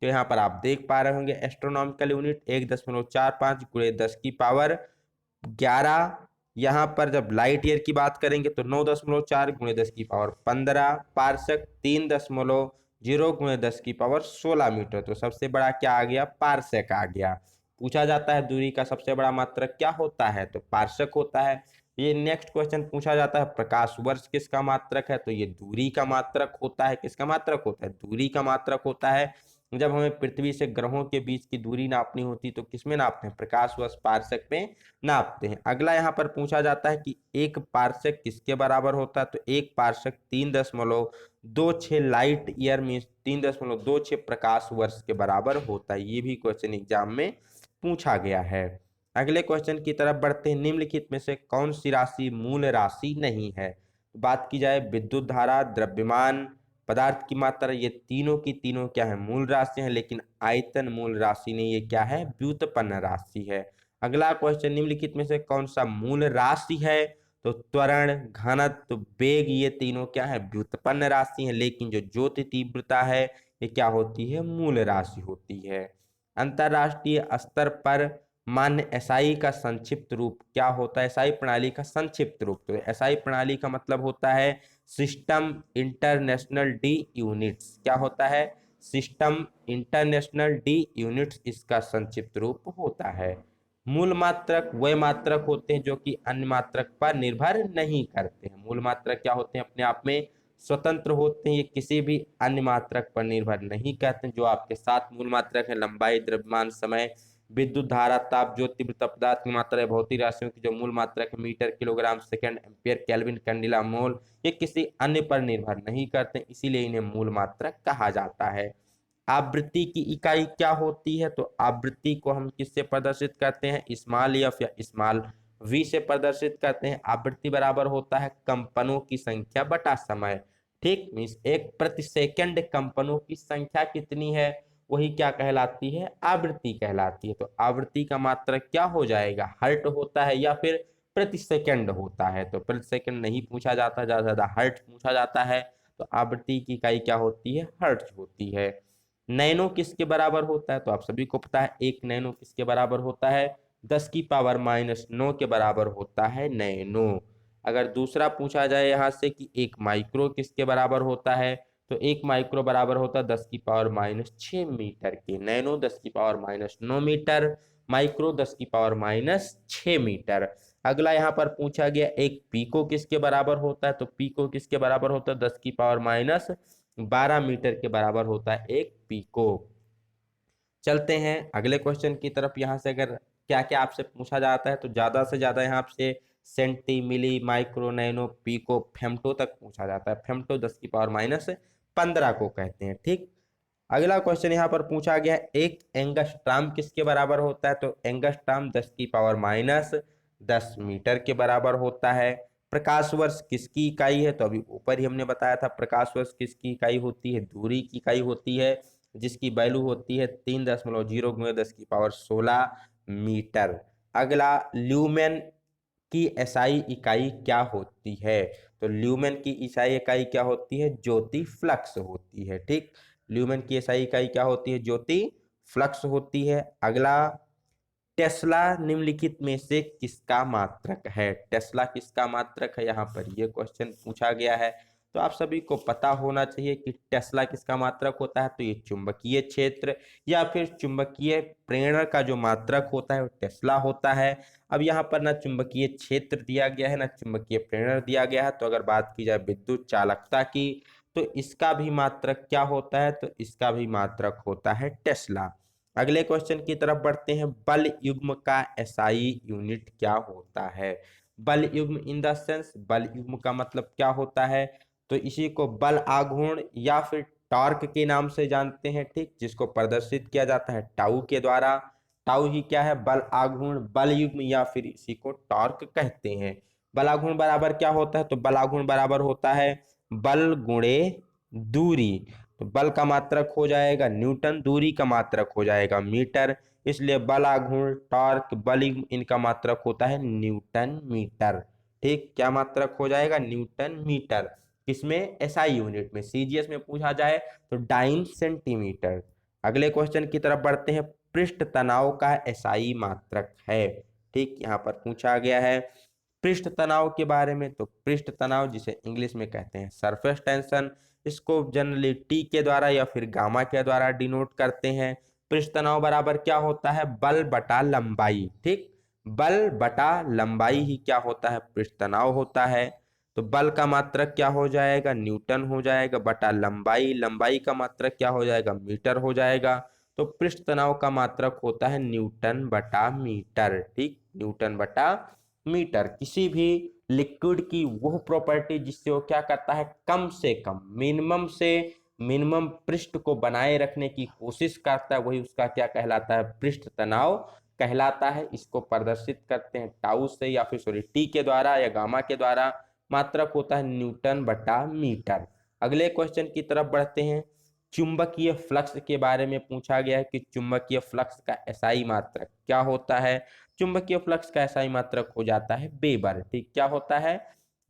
यहाँ पर आप देख पा रहे होंगे एस्ट्रोनॉमिकल यूनिट 1.45 × 10⁻11। यहाँ पर जब लाइट ईयर की बात करेंगे तो 9.4 × 10⁻15, पार्सक 3.0 × 10⁻16 मीटर। तो सबसे बड़ा क्या आ गया, पार्सक आ गया। पूछा जाता है दूरी का सबसे बड़ा मात्रक क्या होता है, तो पार्सक होता है। ये नेक्स्ट क्वेश्चन पूछा जाता है प्रकाश वर्ष किसका मात्रक है, तो ये दूरी का मात्रक होता है। किसका मात्रक होता है, दूरी का मात्रक होता है। जब हमें पृथ्वी से ग्रहों के बीच की दूरी नापनी होती तो किसमें नापते हैं, प्रकाश वर्ष पार्सक में नापते हैं। अगला यहाँ पर पूछा जाता है कि एक पार्सक किसके बराबर होता है, तो एक पार्सक 3.26 लाइट ईयर में 3.26 प्रकाश वर्ष के बराबर होता है। ये भी क्वेश्चन एग्जाम में पूछा गया है। अगले क्वेश्चन की तरफ बढ़ते हैं। निम्नलिखित में से कौन सी राशि मूल राशि नहीं है। बात की जाए विद्युत धारा, द्रव्यमान, पदार्थ की मात्रा, ये तीनों की तीनों क्या है, मूल राशि है। लेकिन आयतन मूल राशि नहीं, ये क्या है, व्युत्पन्न राशि है। अगला क्वेश्चन, निम्नलिखित में से कौन सा मूल राशि है, तो त्वरण, घनत्व, वेग, ये तीनों क्या है, व्युत्पन्न राशि है। लेकिन जो ज्योति तीव्रता है ये क्या होती है, मूल राशि होती है। अंतरराष्ट्रीय स्तर पर मान्य एसआई का संक्षिप्त रूप क्या होता है, एसआई प्रणाली का संक्षिप्त रूप, तो एसआई प्रणाली का मतलब होता है सिस्टम इंटरनेशनल डी यूनिट्स। क्या होता है, सिस्टम इंटरनेशनल डी यूनिट्स इसका संक्षिप्त रूप होता है। मूल मात्रक वे मात्रक होते हैं जो कि अन्य मात्रक पर निर्भर नहीं करते हैं। मूल मात्रक क्या होते हैं, अपने आप में स्वतंत्र होते हैं, ये किसी भी अन्य मात्रक पर निर्भर नहीं करते। जो आपके 7 मूल मात्रक है, लंबाई, द्रव्यमान, समय, विद्युत धारा, ताप, ज्योति, तीव्रता, पदार्थ की मात्रा, भौतिक राशियों की जो मूल मात्रक है, metre, kilogram, second, ampere, kelvin, candela, mole, ये किसी अन्य पर निर्भर नहीं करते, इसीलिए इन्हें मूल मात्रक कहा जाता है। आवृत्ति की इकाई क्या होती है, तो आवृत्ति को हम किससे प्रदर्शित करते हैं, स्मॉल एफ या स्मॉल वी से प्रदर्शित करते हैं। आवृत्ति बराबर होता है कंपनों की संख्या बटा समय। ठीक, मीन्स एक प्रति सेकंड कंपनों की संख्या कितनी है, वही क्या कहलाती है, आवृत्ति कहलाती है। तो आवृत्ति का मात्रक क्या हो जाएगा, हर्ट होता है या फिर प्रति सेकंड होता है। तो प्रति सेकंड नहीं पूछा जाता, ज्यादा ज्यादा हर्ट पूछा जाता है। तो आवृत्ति की इकाई क्या होती है, हर्ट्ज होती है। नैनो किसके बराबर होता है, तो आप सभी को पता है एक नैनो किसके बराबर होता है, 10⁻⁹ के बराबर होता है नैनो। अगर दूसरा पूछा जाए यहाँ से कि एक माइक्रो किसके बराबर होता है, तो एक माइक्रो बराबर होता है 10⁻⁶ मीटर के। Nano 10⁻⁹ metre, micro 10⁻⁶ metre. अगला यहाँ पर पूछा गया एक पीको किसके बराबर होता है, तो पीको किसके बराबर होता है, 10⁻12 मीटर के बराबर होता है एक पीको। चलते हैं अगले क्वेश्चन की तरफ। यहाँ से अगर क्या क्या आपसे पूछा जाता है, तो ज्यादा से ज्यादा यहाँ आपसे सेंटी, मिली, माइक्रो, नैनो, पीको, फेम्टो तक पूछा जाता है। फेम्टो 10⁻15 को कहते हैं। ठीक, अगला क्वेश्चन यहाँ पर पूछा गया एक एंगस्ट्राम किसके बराबर होता है, तो एंगस्ट्राम 10⁻10 मीटर के बराबर होता है। प्रकाश वर्ष किसकी इकाई है, तो अभी ऊपर ही हमने बताया था प्रकाश वर्ष किसकी इकाई होती है, दूरी की इकाई होती है, जिसकी वैल्यू होती है 3.0 × 10⁻16 मीटर। अगला ल्यूमेन की एसआई इकाई क्या होती है, तो ल्यूमेन की एसआई इकाई क्या होती है, ज्योति फ्लक्स होती है। ठीक, ल्यूमेन की एसआई इकाई क्या होती है, ज्योति फ्लक्स होती है। अगला, टेस्ला निम्नलिखित में से किसका मात्रक है, टेस्ला किसका मात्रक है, यहाँ पर यह क्वेश्चन पूछा गया है। तो आप सभी को पता होना चाहिए कि टेस्ला किसका मात्रक होता है, तो ये चुंबकीय क्षेत्र या फिर चुंबकीय प्रेरण का जो मात्रक होता है वो टेस्ला होता है। अब यहाँ पर ना चुंबकीय क्षेत्र दिया गया है ना चुंबकीय प्रेरण दिया गया है। तो अगर बात की जाए विद्युत चालकता की, तो इसका भी मात्रक क्या होता है, तो इसका भी मात्रक होता है टेस्ला। अगले क्वेश्चन की तरफ बढ़ते हैं। बल युग्म का एसआई यूनिट क्या होता है, बल युग्म इन द सेंस, बल युग्म का मतलब क्या होता है, तो इसी को बल आघूर्ण या फिर टॉर्क के नाम से जानते हैं। ठीक, जिसको प्रदर्शित किया जाता है टाउ के द्वारा। टाउ ही क्या है, बल आघूर्ण, बल युग्म या फिर इसी को टॉर्क कहते हैं। बल आघूर्ण बराबर क्या होता है, तो बल आघूर्ण बराबर होता है बल गुणे दूरी। तो बल का मात्रक हो जाएगा न्यूटन, दूरी का मात्रक हो जाएगा मीटर, इसलिए बल आघूर्ण टॉर्क बल युग्म इनका मात्रक होता है न्यूटन मीटर। ठीक, क्या मात्रक हो जाएगा, न्यूटन मीटर। किसमें, एसआई यूनिट में। सीजीएस में पूछा जाए तो डाइन सेंटीमीटर। अगले क्वेश्चन की तरफ बढ़ते हैं। पृष्ठ तनाव का एसआई मात्रक है। ठीक, यहाँ पर पूछा गया है पृष्ठ तनाव के बारे में। तो पृष्ठ तनाव जिसे इंग्लिश में कहते हैं सरफेस टेंशन, इसको जनरली टी के द्वारा या फिर गामा के द्वारा डिनोट करते हैं। पृष्ठ तनाव बराबर क्या होता है, बल बटा लंबाई। ठीक, बल बटा लंबाई ही क्या होता है, पृष्ठ तनाव होता है। तो बल का मात्रक क्या हो जाएगा, न्यूटन हो जाएगा, बटा लंबाई, लंबाई का मात्रक क्या हो जाएगा, मीटर हो जाएगा। तो पृष्ठ तनाव का मात्रक होता है न्यूटन बटा मीटर। ठीक, न्यूटन बटा मीटर। किसी भी लिक्विड की वो प्रॉपर्टी जिससे वो क्या करता है, कम से कम, मिनिमम से मिनिमम पृष्ठ को बनाए रखने की कोशिश करता है, वही उसका क्या कहलाता है, पृष्ठ तनाव कहलाता है। इसको प्रदर्शित करते हैं टाउ से या फिर सॉरी टी के द्वारा या गामा के द्वारा। मात्रक होता है न्यूटन बटा मीटर। अगले क्वेश्चन की तरफ बढ़ते हैं। चुंबकीय फ्लक्स के बारे में पूछा गया है कि चुंबकीय फ्लक्स का एसआई मात्रक क्या होता है। चुंबकीय फ्लक्स का एसआई मात्रक हो जाता है वेबर। ठीक, क्या होता है,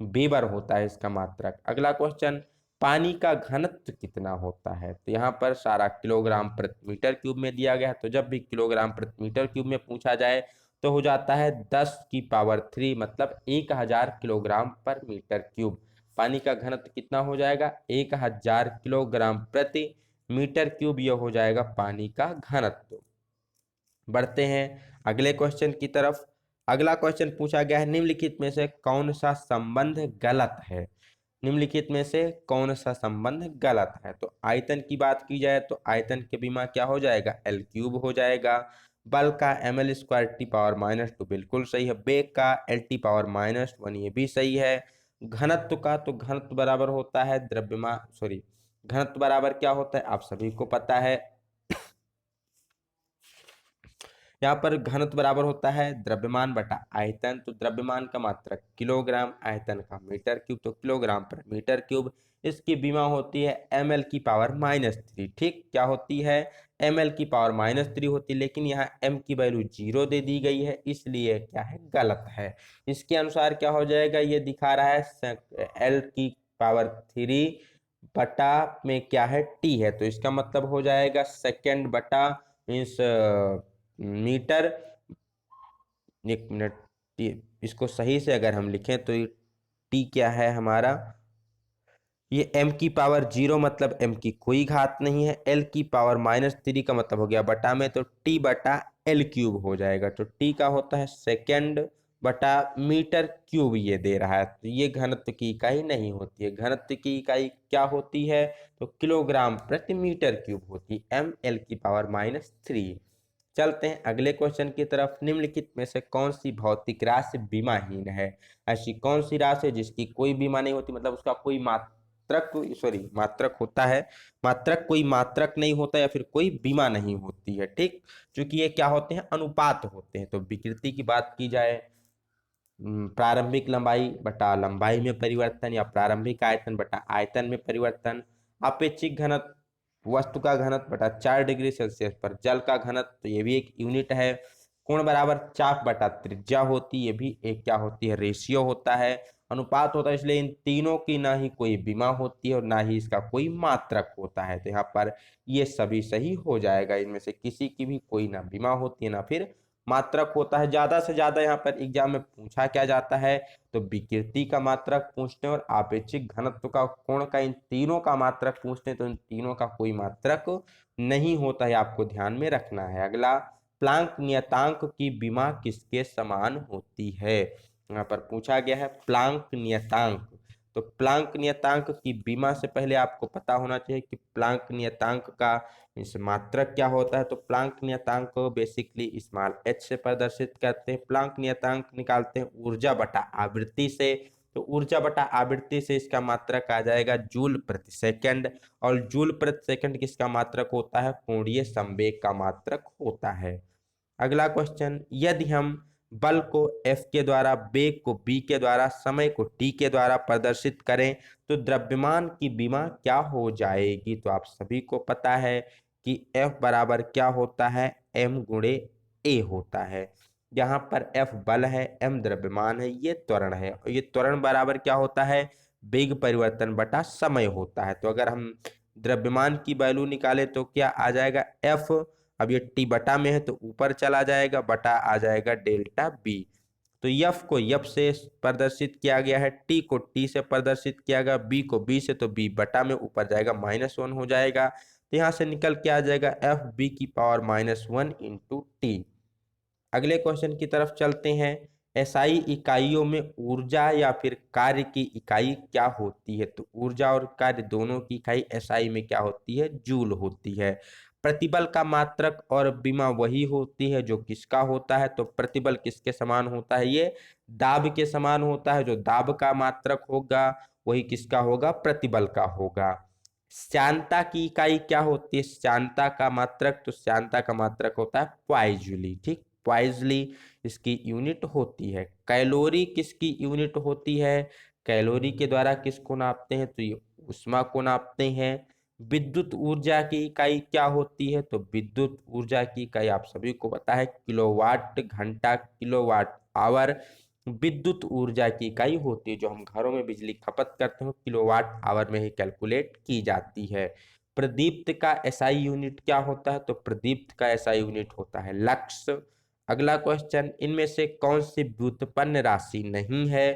वेबर होता है इसका मात्रक। अगला क्वेश्चन, पानी का घनत्व कितना होता है। तो यहाँ पर सारा किलोग्राम प्रति मीटर क्यूब में दिया गया है। तो जब भी किलोग्राम प्रति मीटर क्यूब में पूछा जाए तो हो जाता है 10⁻³ मतलब 1000 किलोग्राम पर मीटर क्यूब। पानी का घनत्व कितना हो जाएगा, 1000 किलोग्राम प्रति मीटर क्यूब, यह हो जाएगा पानी का घनत्व। बढ़ते हैं अगले क्वेश्चन की तरफ। अगला क्वेश्चन पूछा गया है निम्नलिखित में से कौन सा संबंध गलत है। निम्नलिखित में से कौन सा संबंध गलत है। तो आयतन की बात की जाए तो आयतन के बिना क्या हो जाएगा, L³ हो जाएगा। बल का ml² बिल्कुल सही है। वेग का L⁻⁻1 ये भी सही है। घनत्व का, तो घनत्व बराबर होता है द्रव्यमान सॉरी घनत्व बराबर क्या होता है, आप सभी को पता है। यहाँ पर घनत्व बराबर होता है द्रव्यमान बटा आयतन। तो द्रव्यमान का मात्रक किलोग्राम, आयतन का मीटर क्यूब, तो किलोग्राम पर मीटर क्यूब। इसकी विमा होती है ml⁻3। ठीक, क्या होती है, ml⁻3 होती है, लेकिन यहाँ m की वैल्यू 0 दे दी गई है, इसलिए क्या है, गलत है। इसके अनुसार क्या हो जाएगा, ये दिखा रहा है L⁻3 बटा में क्या है, t है, तो इसका मतलब हो जाएगा सेकेंड बटा मीन्स मीटर। एक मिनट, इसको सही से अगर हम लिखें तो ये टी क्या है हमारा, ये m⁻0 मतलब m की कोई घात नहीं है। L⁻3 का मतलब हो गया बटा में, तो t बटा L³ हो जाएगा। तो t का होता है सेकेंड बटा मीटर क्यूब, ये दे रहा है। तो ये घनत्व की इकाई नहीं होती है। घनत्व की इकाई क्या होती है, तो किलोग्राम प्रति मीटर क्यूब होती है, ml⁻3। चलते हैं अगले क्वेश्चन की तरफ। निम्नलिखित में से कौन सी भौतिक राशि बीमाहीन है। ऐसी कौन सी राशि जिसकी कोई बीमा नहीं होती, मतलब उसका कोई मात्रक होता है, मात्रक कोई मात्रक नहीं होता या फिर कोई बीमा नहीं होती है। ठीक, क्योंकि ये क्या होते हैं, अनुपात होते हैं। तो विकृति की बात की जाए, प्रारंभिक लंबाई बटा लंबाई में परिवर्तन या प्रारंभिक आयतन बटा आयतन में परिवर्तन। अपेक्षिक घनत्व, वस्तु का घनत्व बटा 4 डिग्री सेल्सियस पर जल का घनत्व, तो ये भी एक यूनिट है। कोण बराबर चाप बटा त्रिज्या होती, ये भी एक क्या होती है, रेशियो होता है, अनुपात होता है। इसलिए इन तीनों की ना ही कोई बीमा होती है और ना ही इसका कोई मात्रक होता है। तो यहाँ पर ये सभी सही हो जाएगा। इनमें से किसी की भी कोई ना बीमा होती है ना फिर मात्रक होता है। ज्यादा से ज्यादा यहाँ पर एग्जाम में पूछा क्या जाता है, तो विकृति का मात्रक पूछते हैं और आपेक्षिक घनत्व का, कोण का, इन तीनों का मात्रक पूछते हैं। तो इन तीनों का कोई मात्रक नहीं होता है, आपको ध्यान में रखना है। अगला, प्लांक नियतांक की विमा किसके समान होती है। यहाँ पर पूछा गया है प्लांक नियतांक। तो प्लांक नियतांक की विमा से पहले आपको पता होना चाहिए कि प्लांक नियतांक का इस मात्रक क्या होता है। तो प्लांक नियतांक को बेसिकली स्मॉल h से प्रदर्शित करते हैं। प्लांक नियतांक निकालते हैं ऊर्जा बटा आवृत्ति से। तो ऊर्जा बटा आवृत्ति से इसका मात्रक आ जाएगा जूल प्रति सेकंड, और जूल प्रति सेकंड किसका मात्रक होता है, कोणीय संवेग का मात्रक होता है। अगला क्वेश्चन, यदि हम बल को F के द्वारा, वेग को B के द्वारा, समय को T के द्वारा प्रदर्शित करें तो द्रव्यमान की विमा क्या हो जाएगी। तो आप सभी को पता है कि F बराबर क्या होता है, M गुणे A होता है। यहाँ पर F बल है, M द्रव्यमान है, ये त्वरण है, और ये त्वरण बराबर क्या होता है, वेग परिवर्तन बटा समय होता है। तो अगर हम द्रव्यमान की वैल्यू निकाले तो क्या आ जाएगा, F, अब ये टी बटा में है तो ऊपर चला जाएगा, बटा आ जाएगा डेल्टा बी। तो यफ को यफ से प्रदर्शित किया गया है, टी को टी से प्रदर्शित किया गया, बी को बी से, तो बी बटा में ऊपर जाएगा, -1 हो जाएगा। तो यहाँ से निकल के आ जाएगा एफ बी की पावर -1 इंटू टी। अगले क्वेश्चन की तरफ चलते हैं। एसआई इकाइयों में ऊर्जा या फिर कार्य की इकाई क्या होती है। तो ऊर्जा और कार्य दोनों की इकाई एसआई में क्या होती है, जूल होती है। प्रतिबल का मात्रक और विमा वही होती है जो किसका होता है। तो प्रतिबल किसके समान होता है, ये दाब के समान होता है। जो दाब का मात्रक होगा वही किसका होगा, प्रतिबल का होगा। श्यानता की इकाई क्या होती है, श्यानता का मात्रक, तो श्यानता का मात्रक होता है पॉइजूली। ठीक, पॉइजली इसकी यूनिट होती है। कैलोरी किसकी यूनिट होती है, कैलोरी के द्वारा किसको नापते हैं, तो ये ऊष्मा को नापते हैं। विद्युत ऊर्जा की इकाई क्या होती है, तो विद्युत ऊर्जा की इकाई आप सभी को पता है किलोवाट घंटा, किलोवाट आवर विद्युत ऊर्जा की इकाई होती है। जो हम घरों में बिजली खपत करते हैं किलोवाट आवर में ही कैलकुलेट की जाती है। प्रदीप्त का एसआई यूनिट क्या होता है, तो प्रदीप्त का एसआई यूनिट होता है लक्स। अगला क्वेश्चन, इनमें से कौन सी व्युत्पन्न राशि नहीं है।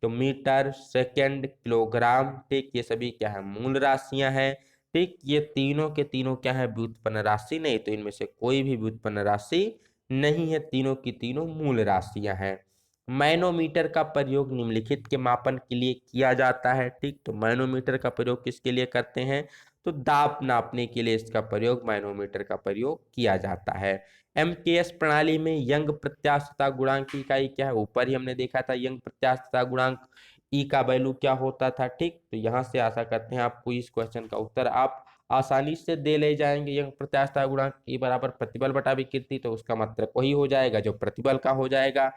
तो मीटर, सेकंड, किलोग्राम, ठीक, ये सभी क्या है, मूल राशियां हैं। ठीक, ये तीनों के तीनों क्या है, व्युत्पन्न राशि नहीं। तो इनमें से कोई भी व्युत्पन्न राशि नहीं है, तीनों की तीनों मूल राशियां हैं। मैनोमीटर का प्रयोग निम्नलिखित के मापन के लिए किया जाता है। ठीक, तो मैनोमीटर का प्रयोग किसके लिए करते हैं, तो दाब नापने के लिए इसका प्रयोग, मैनोमीटर का प्रयोग किया जाता है। एमकेएस प्रणाली में यंग प्रत्यास्थता गुणांक की इकाई क्या है, ऊपर ही हमने देखा था यंग प्रत्यास्थता गुणांक ई का वैल्यू क्या होता था। ठीक, तो यहाँ से आशा करते हैं आपको इस क्वेश्चन का उत्तर आप आसानी से दे ले जाएंगे। यंग प्रत्यास्थता गुणांक ई बराबर प्रतिबल बटा विकृति, तो उसका मात्रक वही हो जाएगा जो प्रतिबल का हो जाएगा।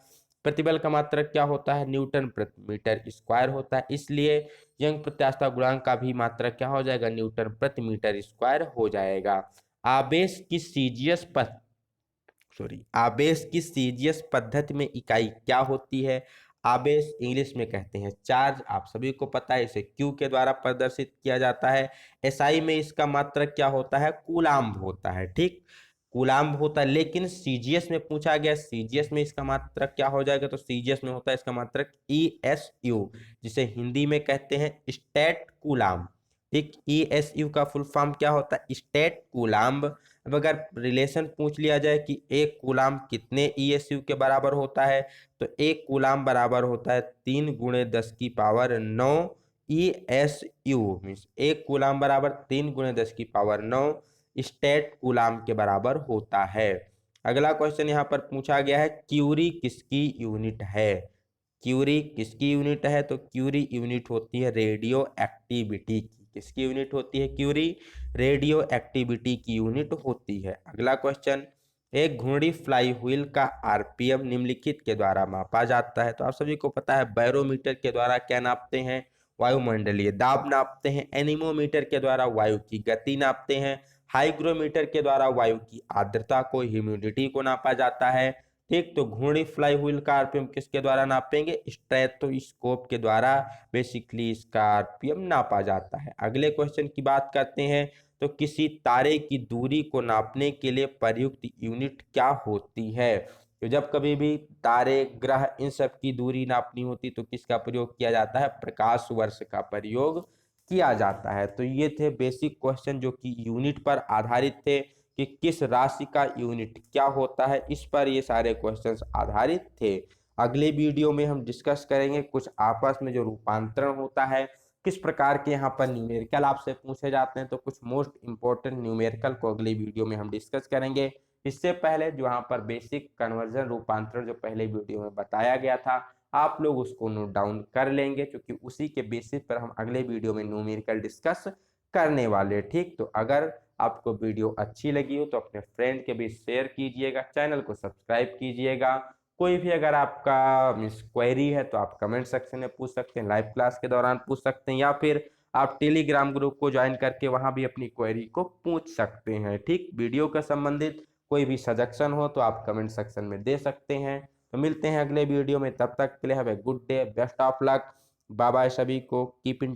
प्रतिबल का मात्रक क्या होता है, न्यूटन प्रति मीटर स्क्वायर होता है, इसलिए यंग प्रत्यास्थता गुणांक का भी मात्रक क्या हो जाएगा, न्यूटन प्रति मीटर स्क्वायर हो जाएगा। आवेश की सीजीएस पद आवेश की सीजीएस पद्धति में इकाई क्या होती है। आवेश इंग्लिश में कहते हैं चार्ज, आप सभी को पता है, इसे क्यू के द्वारा प्रदर्शित किया जाता है। एसआई में इसका मात्रक क्या होता है, कूलाम्ब होता है। ठीक, कूलाम्ब होता है, लेकिन सीजीएस में पूछा गया, सीजीएस में इसका मात्रक क्या हो जाएगा, तो सीजीएस में होता है इसका मात्रक ईएसयू, जिसे हिंदी में कहते हैं स्टेट कूलाम्ब। ठीक, ईएसयू का फुल फॉर्म क्या होता है, स्टेट कूलाम्ब। अब अगर रिलेशन पूछ लिया जाए कि एक कूलाम्ब कितने ईएसयू के बराबर होता है, तो एक कूलाम्ब बराबर होता है 3 गुणे 10 की पावर 9 ईएसयू। मीन्स एक कूलाम्ब बराबर 3 गुणे 10 की पावर 9 स्टेट कूलाम्ब के बराबर होता है। अगला क्वेश्चन यहाँ पर पूछा गया है, क्यूरी किसकी यूनिट है। क्यूरी किसकी यूनिट है, तो क्यूरी यूनिट होती है रेडियो एक्टिविटी की। किसकी यूनिट होती है, क्यूरी रेडियो एक्टिविटी की यूनिट होती है। अगला क्वेश्चन, एक घूर्णी फ्लाई व्हील का आरपीएम निम्नलिखित के द्वारा मापा जाता है। तो आप सभी को पता है बैरोमीटर के द्वारा क्या नापते हैं, वायुमंडलीय दाब नापते हैं। एनीमोमीटर के द्वारा वायु की गति नापते हैं। हाइग्रोमीटर के द्वारा वायु की आर्द्रता को, ह्यूमिडिटी को नापा जाता है। ठीक, तो घूर्णी फ्लाई व्हील का आरपीएम किसके द्वारा नापेंगे, स्ट्रेटोस्कोप के द्वारा बेसिकली इसका आरपीएम नापा जाता है। अगले क्वेश्चन की बात करते हैं, तो किसी तारे की दूरी को नापने के लिए प्रयुक्त यूनिट क्या होती है। तो जब कभी भी तारे, ग्रह, इन सब की दूरी नापनी होती तो किसका प्रयोग किया जाता है, प्रकाश वर्ष का प्रयोग किया जाता है। तो ये थे बेसिक क्वेश्चन जो कि यूनिट पर आधारित थे कि किस राशि का यूनिट क्या होता है, इस पर ये सारे क्वेश्चंस आधारित थे। अगले वीडियो में हम डिस्कस करेंगे कुछ आपस में जो रूपांतरण होता है, किस प्रकार के यहाँ पर न्यूमेरिकल आपसे पूछे जाते हैं। तो कुछ मोस्ट इंपॉर्टेंट न्यूमेरिकल को अगले वीडियो में हम डिस्कस करेंगे। इससे पहले जो यहाँ पर बेसिक कन्वर्जन रूपांतरण जो पहले वीडियो में बताया गया था, आप लोग उसको नोट डाउन कर लेंगे, क्योंकि उसी के बेसिस पर हम अगले वीडियो में न्यूमेरिकल डिस्कस करने वाले। ठीक, तो अगर आपको वीडियो अच्छी लगी हो तो अपने फ्रेंड के बीच शेयर कीजिएगा, चैनल को सब्सक्राइब कीजिएगा। कोई भी अगर आपका मिस क्वेरी है तो आप कमेंट सेक्शन में पूछ सकते हैं, लाइव क्लास के दौरान पूछ सकते हैं, या फिर आप टेलीग्राम ग्रुप को ज्वाइन करके वहां भी अपनी क्वेरी को पूछ सकते हैं। ठीक, वीडियो का संबंधित कोई भी सजेशन हो तो आप कमेंट सेक्शन में दे सकते हैं। तो मिलते हैं अगले वीडियो में, तब तक के लिए have a good day, best of luck, bye bye सभी को, कीप इन